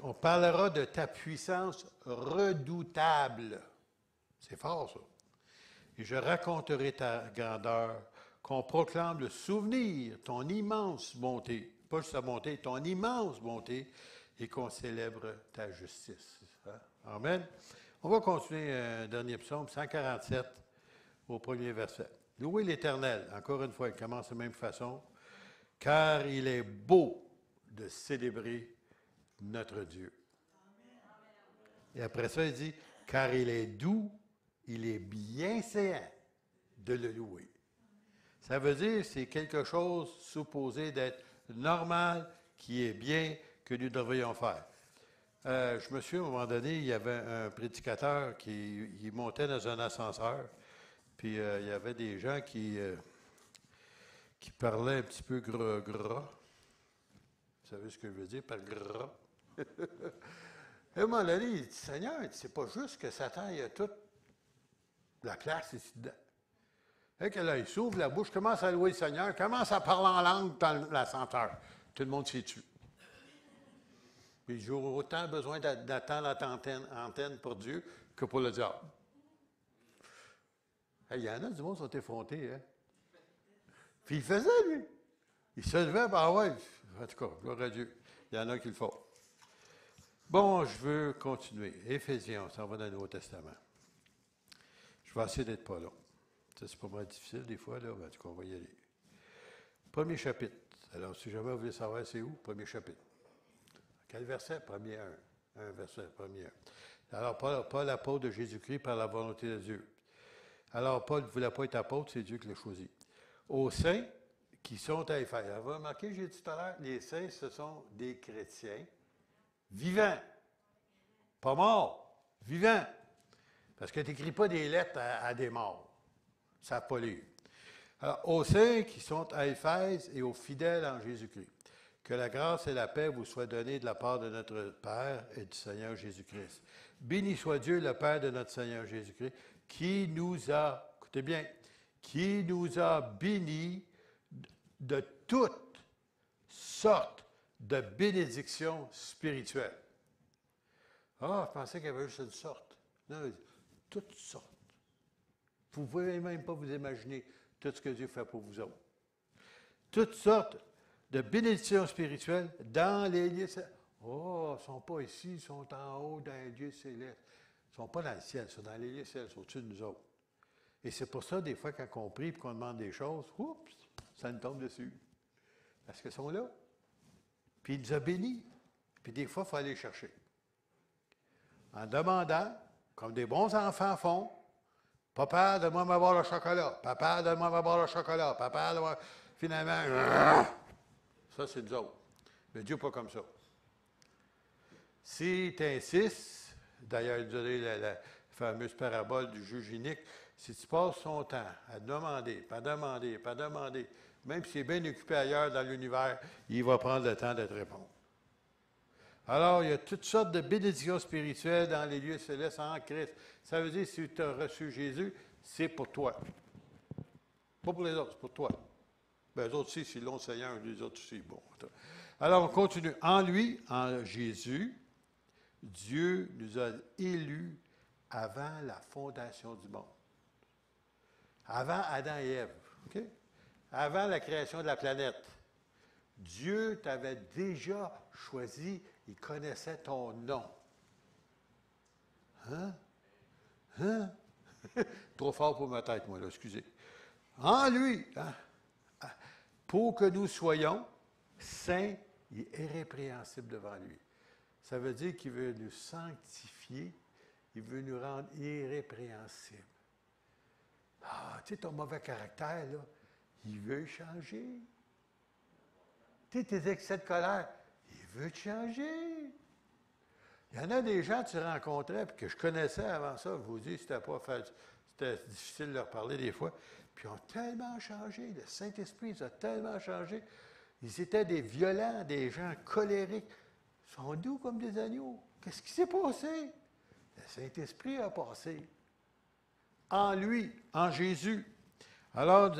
[SPEAKER 3] On parlera de ta puissance redoutable. C'est fort, ça. Et je raconterai ta grandeur, qu'on proclame le souvenir, ton immense bonté, pas juste ta bonté, ton immense bonté, et qu'on célèbre ta justice. Hein? Amen. On va continuer un dernier psaume, 147, au premier verset. Louez l'Éternel. Encore une fois, il commence de la même façon. Car il est beau de célébrer notre Dieu. Et après ça, il dit, car il est doux, il est bienséant de le louer. Ça veut dire que c'est quelque chose supposé d'être normal, qui est bien, que nous devrions faire. Je me souviens, à un moment donné, il y avait un prédicateur qui montait dans un ascenseur, puis il y avait des gens qui parlaient un petit peu gras. Vous savez ce que je veux dire par gras? Et à un moment donné, il dit, Seigneur, c'est pas juste que Satan il a toute la place ici dedans. Et que là, il s'ouvre la bouche, commence à louer le Seigneur, commence à parler en langue dans l'ascenseur. Tout le monde s'y tue. Puis j'aurais autant besoin d'attendre la antenne pour Dieu que pour le diable. Il y en a du monde qui sont effrontés, hein? Puis il faisait, lui. Il se levait, ben ouais. En tout cas, gloire à Dieu. Il y en a qui le font. Bon, je veux continuer. Éphésiens, on s'en va dans le Nouveau Testament. Je vais essayer d'être pas long. Ça, c'est pas mal difficile des fois, là. En tout cas, on va y aller. Premier chapitre. Alors, si jamais vous voulez savoir c'est où, premier chapitre. Quel verset? Premier 1. Un verset, premier 1. Alors, Paul, apôtre de Jésus-Christ par la volonté de Dieu. Alors, Paul ne voulait pas être apôtre, c'est Dieu qui l'a choisi. Aux saints qui sont à Éphèse. Alors, vous remarquez, j'ai dit tout à l'heure, les saints, ce sont des chrétiens vivants. Pas morts, vivants. Parce que tu n'écris pas des lettres à des morts. Ça n'a pas lire. Alors, aux saints qui sont à Éphèse et aux fidèles en Jésus-Christ, que la grâce et la paix vous soient données de la part de notre Père et du Seigneur Jésus-Christ. Béni soit Dieu, le Père de notre Seigneur Jésus-Christ, qui nous a, écoutez bien, qui nous a bénis de toutes sortes de bénédictions spirituelles. Ah, je pensais qu'il y avait juste une sorte. Non, toutes sortes. Vous ne pouvez même pas vous imaginer tout ce que Dieu fait pour vous autres. Toutes sortes de bénédictions spirituelles dans les lieux célestes. Oh, ils ne sont pas ici, ils sont en haut dans les lieux célestes. Ils ne sont pas dans le ciel, ils sont dans les lieux célestes, au-dessus de nous autres. Et c'est pour ça, des fois, quand on prie et qu'on demande des choses, oups, ça nous tombe dessus. Parce qu'ils sont là. Puis il nous a bénis. Puis des fois, il faut aller les chercher. En demandant, comme des bons enfants font, Papa, donne-moi ma barre de chocolat. Papa, donne-moi ma barre de chocolat. Papa, donne-moi... Finalement, ça, c'est nous autres. Mais Dieu n'est pas comme ça. Si tu insistes, d'ailleurs, il nous a donné la fameuse parabole du juge inique, si tu passes ton temps à demander, pas demander, pas demander, même s'il est bien occupé ailleurs dans l'univers, il va prendre le temps de te répondre. Alors, il y a toutes sortes de bénédictions spirituelles dans les lieux célestes en Christ. Ça veut dire, si tu as reçu Jésus, c'est pour toi. Pas pour les autres, c'est pour toi. Bien, les autres aussi, s'ils l'ont le Seigneur, les autres aussi. Bon. Alors, on continue. En lui, en Jésus, Dieu nous a élus avant la fondation du monde. Avant Adam et Ève. OK? Avant la création de la planète. Dieu t'avait déjà choisi, il connaissait ton nom. Hein? Hein? Trop fort pour ma tête, moi, là, excusez. En lui, hein? Pour que nous soyons saints et irrépréhensibles devant lui. Ça veut dire qu'il veut nous sanctifier, il veut nous rendre irrépréhensibles. Ah, tu sais, ton mauvais caractère, là, il veut changer. Tu sais, tes excès de colère, il veut te changer. Il y en a des gens que tu rencontrais, puis que je connaissais avant ça, je vous dis, c'était difficile de leur parler des fois, puis ils ont tellement changé, le Saint-Esprit les a tellement changé. Ils étaient des violents, des gens colériques. Ils sont doux comme des agneaux. Qu'est-ce qui s'est passé? Le Saint-Esprit a passé. En lui, en Jésus. Alors,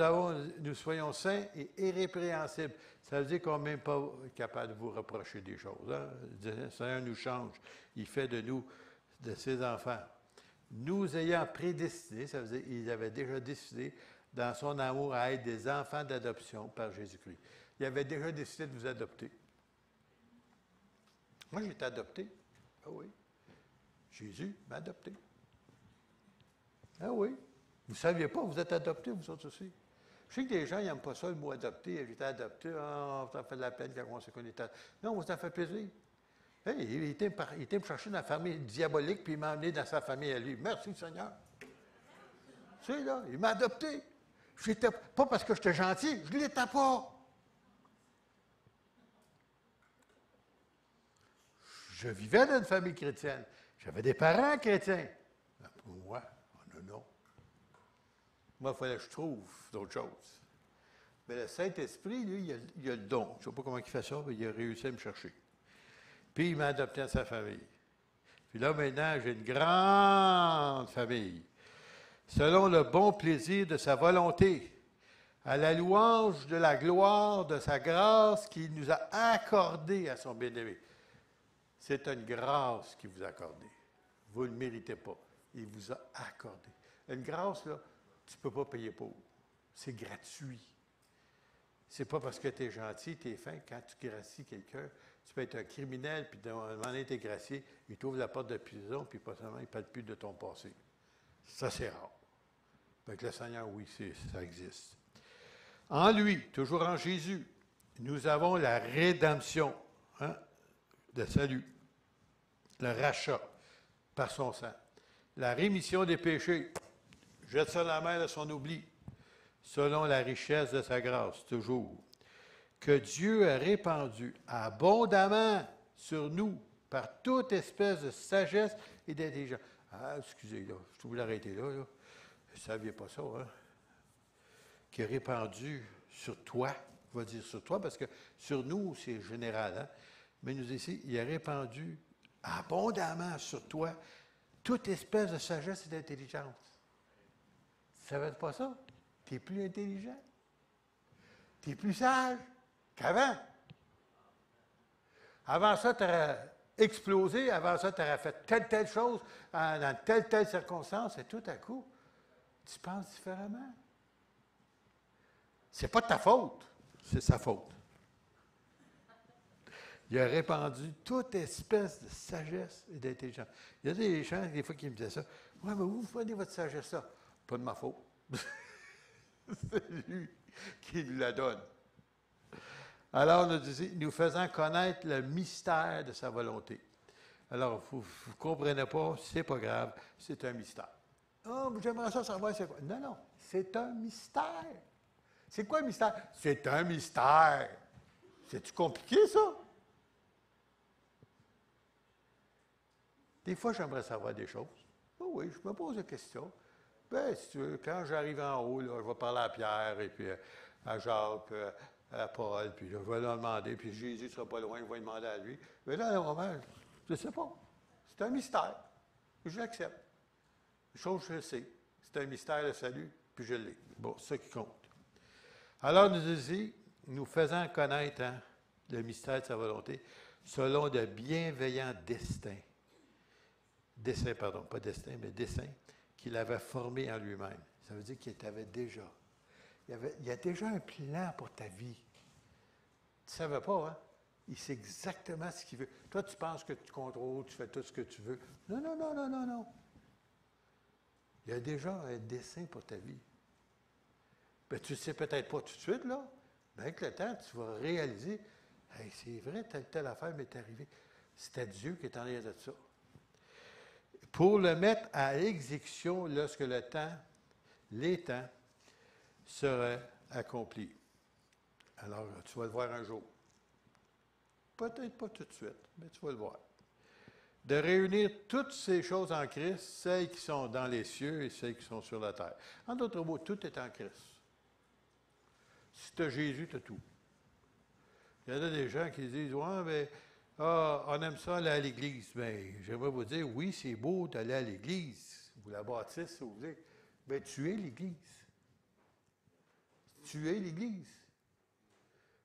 [SPEAKER 3] nous soyons saints et irrépréhensibles. Ça veut dire qu'on n'est même pas capable de vous reprocher des choses. Hein? Le Seigneur nous change. Il fait de nous, de ses enfants. Nous ayant prédestinés, ça veut dire qu'il avait déjà décidé, dans son amour, à être des enfants d'adoption par Jésus-Christ. Il avait déjà décidé de vous adopter. Moi, j'ai été adopté. Ah oui. Jésus m'a adopté. Ah oui. Vous ne saviez pas, vous êtes adoptés, vous autres aussi. Je sais que les gens n'aiment pas ça, le mot adopté. J'étais adopté, ça fait de la peine quand on sait qu'on est adopté. Non, ça fait plaisir. Hey, il était me chercher dans la famille diabolique, puis il m'a amené dans sa famille à lui. Merci, Seigneur. Tu sais, là, il m'a adopté. J'étais pas parce que j'étais gentil, je ne l'étais pas. Je vivais dans une famille chrétienne. J'avais des parents chrétiens. Mais pour moi, non. Moi, il fallait que je trouve d'autres choses. Mais le Saint-Esprit, lui, il a le don. Je ne sais pas comment il fait ça, mais il a réussi à me chercher. Puis, il m'a adopté à sa famille. Puis là, maintenant, j'ai une grande famille. Selon le bon plaisir de sa volonté, à la louange de la gloire de sa grâce qu'il nous a accordée à son bien-aimé. C'est une grâce qu'il vous a accordée. Vous ne le méritez pas. Il vous a accordé. Une grâce, là, tu ne peux pas payer pour. C'est gratuit. C'est pas parce que tu es gentil, tu es fin. Quand tu gracies quelqu'un, tu peux être un criminel, puis à un moment donné, tu es gracié, il t'ouvre la porte de prison, puis pas seulement, il ne parle plus de ton passé. Ça, c'est rare. Avec le Seigneur, oui, ça existe. En lui, toujours en Jésus, nous avons la rédemption, de salut, le rachat par son sang, la rémission des péchés. Jette ça à la mer de son oubli, selon la richesse de sa grâce, toujours, que Dieu a répandu abondamment sur nous par toute espèce de sagesse et d'intelligence. Ah, excusez, là, je voulais l'arrêter là. Vous ne saviez pas ça, hein? Qui a répandu sur toi, on va dire sur toi, parce que sur nous, c'est général, hein? Mais nous ici, il a répandu abondamment sur toi toute espèce de sagesse et d'intelligence. Tu ne savais pas ça? Tu es plus intelligent. Tu es plus sage qu'avant. Avant ça, tu aurais explosé. Avant ça, tu aurais fait telle chose dans telle circonstance. Et tout à coup, tu penses différemment. Ce n'est pas de ta faute, c'est sa faute. Il a répandu toute espèce de sagesse et d'intelligence. Il y a des gens, des fois, qui me disaient ça. « Oui, mais où vous prenez votre sagesse-là? » Pas de ma faute. C'est lui qui nous la donne. Alors, nous faisant connaître le mystère de sa volonté. Alors, vous ne comprenez pas, c'est pas grave, c'est un mystère. « Oh, j'aimerais ça savoir c'est quoi. » Non, c'est un mystère. C'est quoi un mystère? C'est un mystère. C'est-tu compliqué, ça? Des fois, j'aimerais savoir des choses. Oh oui, je me pose des questions. Bien, si tu veux, quand j'arrive en haut, là, je vais parler à Pierre, et puis à Jacques, à Paul, puis là, je vais leur demander, puis Jésus ne sera pas loin, je vais demander à lui. Mais là, à un moment, je ne sais pas. C'est un mystère. Je l'accepte. Une chose, je le sais. C'est un mystère, le salut, puis je l'ai. Bon, c'est ça qui compte. Alors, nous faisant connaître le mystère de sa volonté, selon de bienveillants desseins, pas destin, mais dessein, qu'il avait formé en lui-même. Ça veut dire qu'il t'avait déjà. Il y a déjà un plan pour ta vie. Tu ne savais pas, hein? Il sait exactement ce qu'il veut. Toi, tu penses que tu contrôles, tu fais tout ce que tu veux. Non. Il y a déjà un dessein pour ta vie. Ben, tu ne sais peut-être pas tout de suite, là. Mais avec le temps, tu vas réaliser, hey, c'est vrai, telle affaire m'est arrivée. C'était Dieu qui est en arrière de ça. Pour le mettre à exécution lorsque les temps seraient accomplis. Alors, tu vas le voir un jour. Peut-être pas tout de suite, mais tu vas le voir. De réunir toutes ces choses en Christ, celles qui sont dans les cieux et celles qui sont sur la terre. En d'autres mots, tout est en Christ. Si tu as Jésus, tu as tout. Il y en a des gens qui disent, ouais, mais on aime ça aller à l'église. Bien, j'aimerais vous dire, oui, c'est beau d'aller à l'église, ou la bâtisse, si vous voulez, mais tu es l'église. Tu es l'église.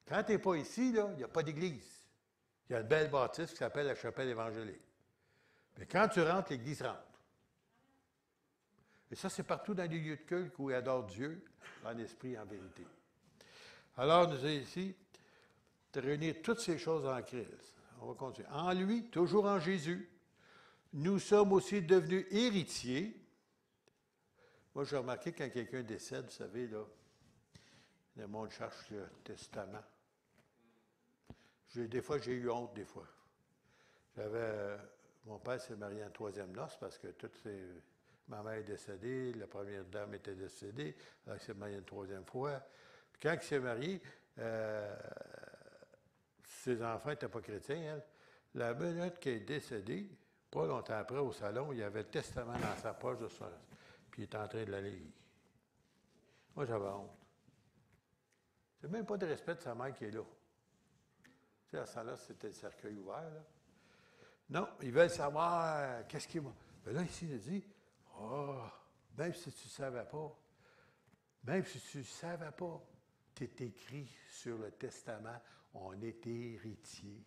[SPEAKER 3] Quand tu n'es pas ici, là, il n'y a pas d'église. Il y a une belle bâtisse qui s'appelle la chapelle évangélique. Mais quand tu rentres, l'église rentre. Et ça, c'est partout dans les lieux de culte où ils adorent Dieu, en esprit et en vérité. Alors, nous sommes ici de réunir toutes ces choses en Christ. On va continuer. En lui, toujours en Jésus, nous sommes aussi devenus héritiers. Moi, j'ai remarqué quand quelqu'un décède, vous savez, là, le monde cherche le testament. Des fois, j'ai eu honte, des fois. Mon père s'est marié en troisième noce parce que ma mère est décédée, la première dame était décédée, alors il s'est marié une troisième fois. Puis quand il s'est marié, ses enfants n'étaient pas chrétiens, elle. La minute qui est décédée, pas longtemps après, au salon, il y avait le testament dans sa poche de son... Puis il était en train de la lire. Moi, j'avais honte. C'est même pas de respect de sa mère qui est là. Tu sais, à ce temps-là, c'était le cercueil ouvert, là. Non, ils veulent savoir qu'est-ce qu'ils vont. Mais là, ici, il dit, même si tu ne savais pas, tu es écrit sur le testament, on est héritier.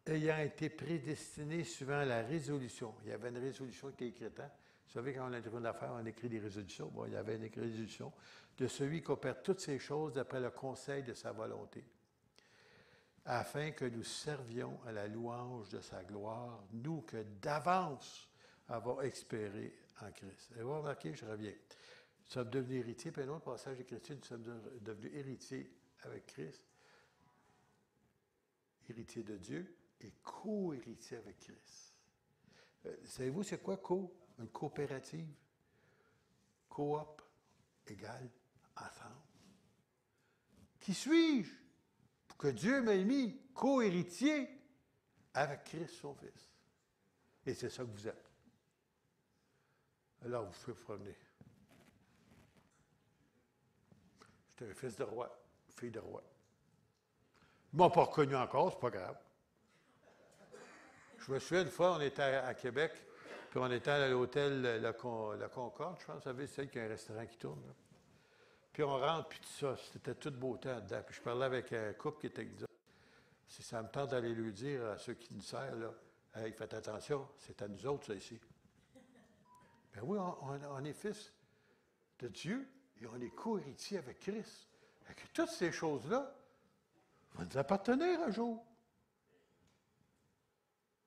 [SPEAKER 3] Ayant été prédestiné suivant la résolution. Il y avait une résolution qui était écrite. Hein? Vous savez, quand on a une affaire, on écrit des résolutions. Bon, il y avait une résolution de celui qui opère toutes ces choses d'après le conseil de sa volonté, afin que nous servions à la louange de sa gloire, nous que d'avance avons espéré en Christ. Et vous remarquez, je reviens. Nous sommes devenus héritiers, puis un autre passage d'écriture, nous sommes devenus héritiers avec Christ, héritiers de Dieu et co-héritiers avec Christ. Savez-vous, c'est quoi une coopérative? Coop égale ensemble. Qui suis-je? Pour que Dieu m'ait mis co-héritier avec Christ, son Fils. Et c'est ça que vous êtes. Alors, vous pouvez vous promener. J'étais un fils de roi, fille de roi. Ils ne m'ont pas reconnu encore, c'est pas grave. Je me souviens, une fois, on était à Québec, puis on était à l'hôtel la Concorde, je pense, vous savez, c'est celle qui a un restaurant qui tourne, là. Puis on rentre, puis tout ça, c'était tout beau temps dedans. Puis je parlais avec un couple qui était avec nous. Si ça me tente d'aller lui dire à ceux qui nous servent, là, hey, faites attention, c'est à nous autres, ça, ici. Ben oui, on est fils de Dieu et on est co-héritiers avec Christ. Et que toutes ces choses-là vont nous appartenir un jour.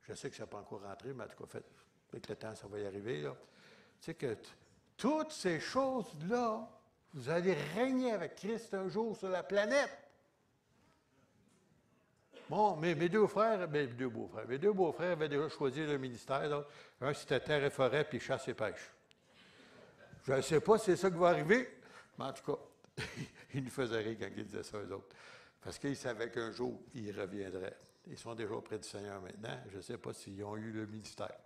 [SPEAKER 3] Je sais que ça n'a pas encore rentré, mais en tout cas, avec le temps, ça va y arriver, là. Tu sais que toutes ces choses-là, vous allez régner avec Christ un jour sur la planète. Bon, mes deux beaux-frères avaient déjà choisi le ministère. Donc, un, c'était terre et forêt, puis chasse et pêche. Je ne sais pas si c'est ça qui va arriver, mais en tout cas, ils nous faisaient rire quand ils disaient ça aux autres. Parce qu'ils savaient qu'un jour, ils reviendraient. Ils sont déjà auprès du Seigneur maintenant. Je ne sais pas s'ils ont eu le ministère.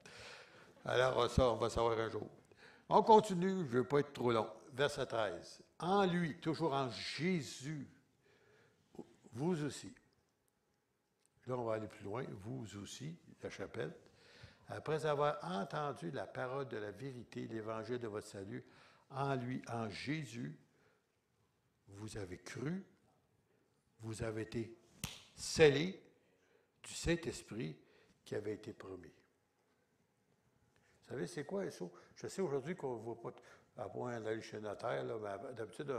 [SPEAKER 3] Alors, ça, on va savoir un jour. On continue, je ne veux pas être trop long. Verset 13. En lui, toujours en Jésus, vous aussi. Là, on va aller plus loin. Vous aussi, la chapelle. Après avoir entendu la parole de la vérité, l'évangile de votre salut, en lui, en Jésus, vous avez cru, vous avez été scellés du Saint-Esprit qui avait été promis. Vous savez, c'est quoi un sceau? Je sais aujourd'hui qu'on ne voit pas à point d'aller chez le notaire, là, mais d'habitude,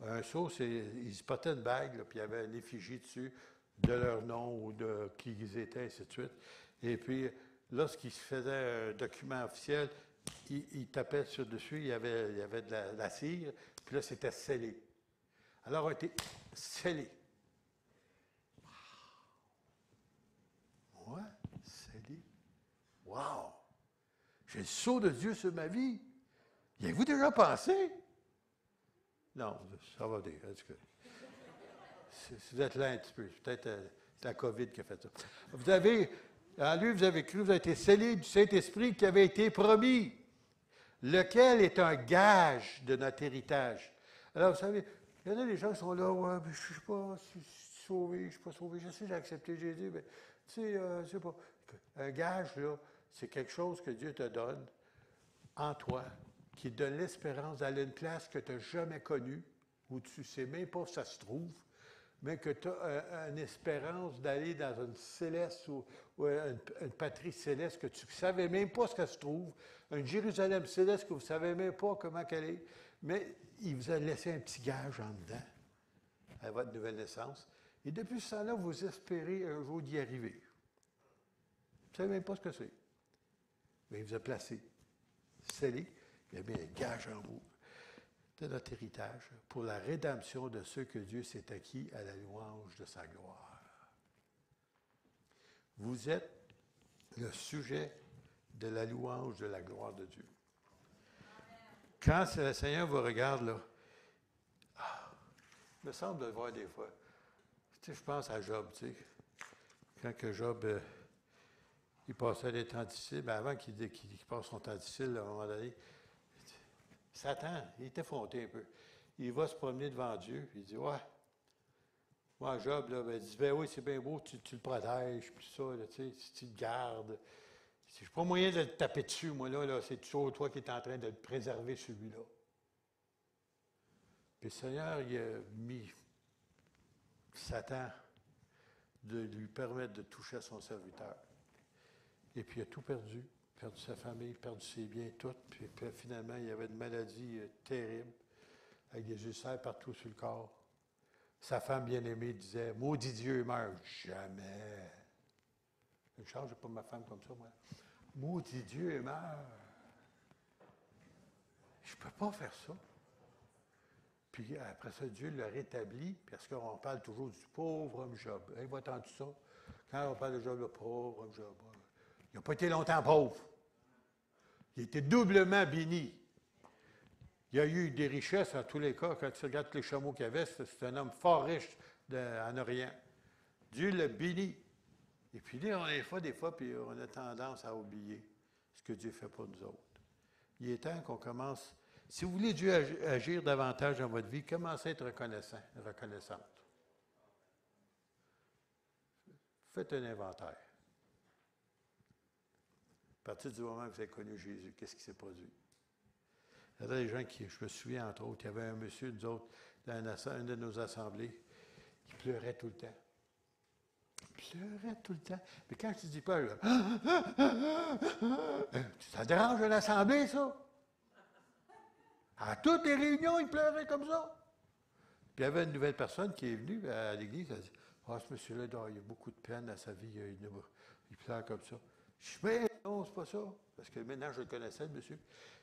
[SPEAKER 3] un sceau, ils se portaient une bague, là, puis il y avait une effigie dessus de leur nom ou de qui ils étaient, ainsi de suite. Et puis, lorsqu'ils se faisaient un document officiel, ils tapaient sur dessus, il y avait de la cire, puis là, c'était scellé. Alors, on a été scellés. Ouais, scellé. Wow! J'ai le sceau de Dieu sur ma vie. Y avez-vous déjà pensé? Non, ça va dire. En tout cas. Vous êtes là un petit peu. Peut-être c'est la COVID qui a fait ça. Vous avez, en lui, vous avez cru, vous avez été scellés du Saint-Esprit qui avait été promis, lequel est un gage de notre héritage. Alors, vous savez, il y en a des gens qui sont là, ouais, mais je ne sais pas si je suis sauvé, je ne suis pas sauvé. Je sais, j'ai accepté Jésus, mais tu sais, je ne sais pas. Un gage, là, c'est quelque chose que Dieu te donne en toi, qui te donne l'espérance d'aller à une place que tu n'as jamais connue, où tu ne sais même pas où ça se trouve, mais que tu as une espérance d'aller dans une céleste ou une patrie céleste que tu ne savais même pas ce qu'elle se trouve, un Jérusalem céleste que vous ne savez même pas comment qu'elle est, mais il vous a laissé un petit gage en dedans à votre nouvelle naissance. Et depuis ce temps-là, vous espérez un jour d'y arriver. Vous ne savez même pas ce que c'est. Mais il vous a placé, scellé, il a mis un gage en vous de notre héritage pour la rédemption de ceux que Dieu s'est acquis à la louange de sa gloire. Vous êtes le sujet de la louange de la gloire de Dieu. Quand le Seigneur vous regarde, là, il me semble de le voir des fois. Tu sais, je pense à Job, tu sais. Quand que Job, il passait des temps difficiles, bien avant qu'il passe son temps difficile, à un moment donné, Satan, il est effronté un peu. Il va se promener devant Dieu, puis il dit, ouais, moi, Job, là, ben, il dit, ben oui, c'est bien beau, tu le protèges, puis ça, là, tu sais, si tu le gardes. Je n'ai pas moyen de le taper dessus, moi, là c'est toujours toi qui es en train de le préserver, celui-là. Puis le Seigneur, il a mis Satan de lui permettre de toucher à son serviteur. Et puis il a tout perdu sa famille, perdu ses biens, tout. Puis finalement, il y avait une maladie terrible, avec des ulcères partout sur le corps. Sa femme bien-aimée disait, « Maudit Dieu, il meurt. » Jamais. Une chance, je n'ai pas ma femme comme ça, moi. « Maudit Dieu, il meurt. » Je ne peux pas faire ça. Puis après ça, Dieu l'a rétabli, parce qu'on parle toujours du pauvre homme Job. Avez-vous entendu ça? Quand on parle de Job, le pauvre homme Job, il n'a pas été longtemps pauvre. Il était doublement béni. Il y a eu des richesses en tous les cas. Quand tu regardes tous les chameaux qu'il y avait, c'est un homme fort riche en Orient. Dieu l'a béni. Et puis là, des fois, puis on a tendance à oublier ce que Dieu fait pour nous autres. Il est temps qu'on commence. Si vous voulez Dieu agir davantage dans votre vie, commencez à être reconnaissante. Faites un inventaire. À partir du moment où vous avez connu Jésus, qu'est-ce qui s'est produit? Il y a des gens qui, je me souviens entre autres, il y avait un monsieur, nous autres, dans une de nos assemblées, qui pleurait tout le temps. Il pleurait tout le temps. Mais quand je dis pas, ça dérange l'assemblée, ça? À toutes les réunions, il pleurait comme ça. Puis il y avait une nouvelle personne qui est venue à l'église, elle a dit, « Ah, ce monsieur-là, il a beaucoup de peine dans sa vie, il pleure comme ça. » Je dis, mais non, c'est pas ça. Parce que maintenant, je le connaissais, le monsieur.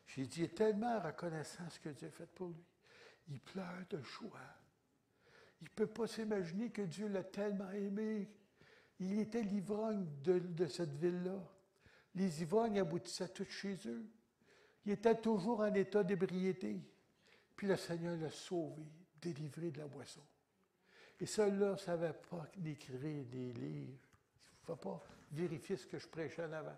[SPEAKER 3] J'ai dit, il est tellement reconnaissant ce que Dieu a fait pour lui. Il pleure de joie. Il ne peut pas s'imaginer que Dieu l'a tellement aimé. Il était l'ivrogne de cette ville-là. Les ivrognes aboutissaient tous chez eux. Il était toujours en état d'ébriété. Puis le Seigneur l'a sauvé, délivré de la boisson. Et celui-là ne savait pas écrire des livres. Il ne faut pas vérifier ce que je prêchais en avant.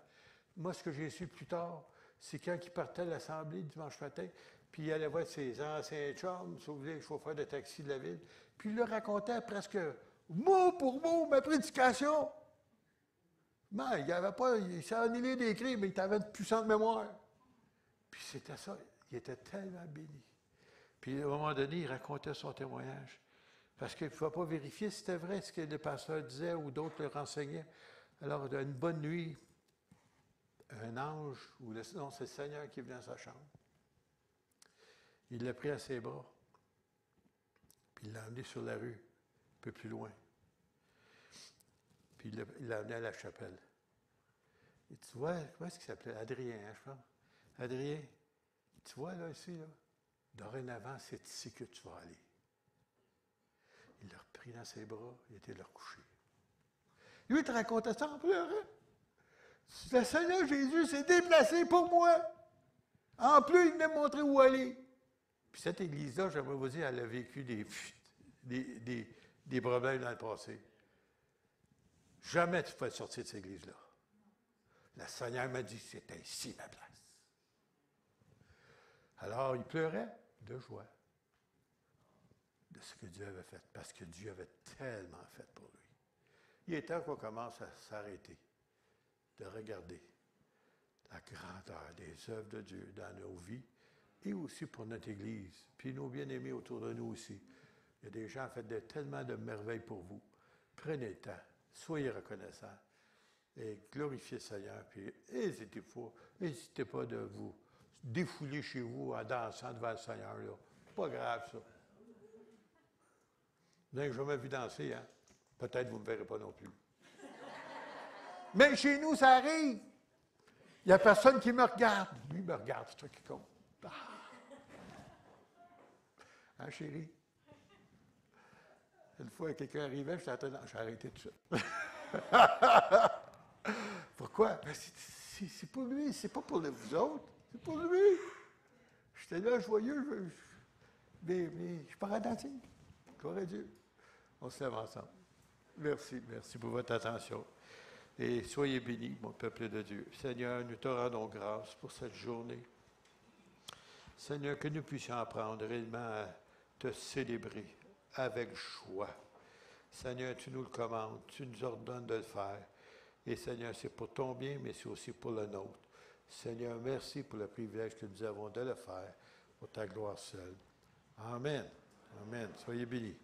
[SPEAKER 3] Moi, ce que j'ai su plus tard, c'est quand il partait à l'Assemblée dimanche matin, puis il allait voir ses anciens chums, si vous voulez, les chauffeurs de taxi de la ville, puis il leur racontait presque mot pour mot ma prédication. Mais il n'avait pas, il s'en allait d'écrire, mais il avait une puissante mémoire. Puis c'était ça, il était tellement béni. Puis à un moment donné, il racontait son témoignage. Parce qu'il ne pouvait pas vérifier si c'était vrai ce que le pasteur disait ou d'autres le renseignaient. Alors, une bonne nuit, un ange, non, c'est le Seigneur qui est venu dans sa chambre. Il l'a pris à ses bras, puis il l'a emmené sur la rue, un peu plus loin. Puis il l'a amené à la chapelle. Et tu vois, comment est-ce qu'il s'appelait? Adrien, hein, je pense. Adrien, tu vois, là, ici, là, dorénavant, c'est ici que tu vas aller. Il l'a repris dans ses bras, il était leur couché. Lui, il te racontait ça en pleurant. Le Seigneur Jésus s'est déplacé pour moi. En plus, il venait me montrer où aller. Puis cette église-là, j'aimerais vous dire, elle a vécu des problèmes dans le passé. Jamais tu peux sortir de cette église-là. Le Seigneur m'a dit, c'est ici ma place. Alors, il pleurait de joie de ce que Dieu avait fait, parce que Dieu avait tellement fait pour lui. Il est temps qu'on commence à s'arrêter, de regarder la grandeur des œuvres de Dieu dans nos vies et aussi pour notre Église, puis nos bien-aimés autour de nous aussi. Il y a des gens qui ont fait tellement de merveilles pour vous. Prenez le temps, soyez reconnaissants et glorifiez le Seigneur, puis n'hésitez pas de vous défouler chez vous en dansant devant le Seigneur. Là. C'est pas grave, ça. Vous n'avez jamais vu danser, hein? Peut-être que vous ne me verrez pas non plus. Mais chez nous, ça arrive. Il n'y a personne qui me regarde. Lui, il me regarde, c'est toi qui compte. Ah. Hein, chérie? Une fois, quelqu'un arrivait, j'ai arrêté tout ça. Pourquoi? Ben, c'est pour lui, c'est pas pour vous autres, c'est pour lui. J'étais là, joyeux, mais je suis pas radenté. Gloire à Dieu. On se lève ensemble. Merci pour votre attention. Et soyez bénis, mon peuple de Dieu. Seigneur, nous te rendons grâce pour cette journée. Seigneur, que nous puissions apprendre réellement à te célébrer avec joie. Seigneur, tu nous le commandes, tu nous ordonnes de le faire. Et Seigneur, c'est pour ton bien, mais c'est aussi pour le nôtre. Seigneur, merci pour le privilège que nous avons de le faire pour ta gloire seule. Amen. Amen. Soyez bénis.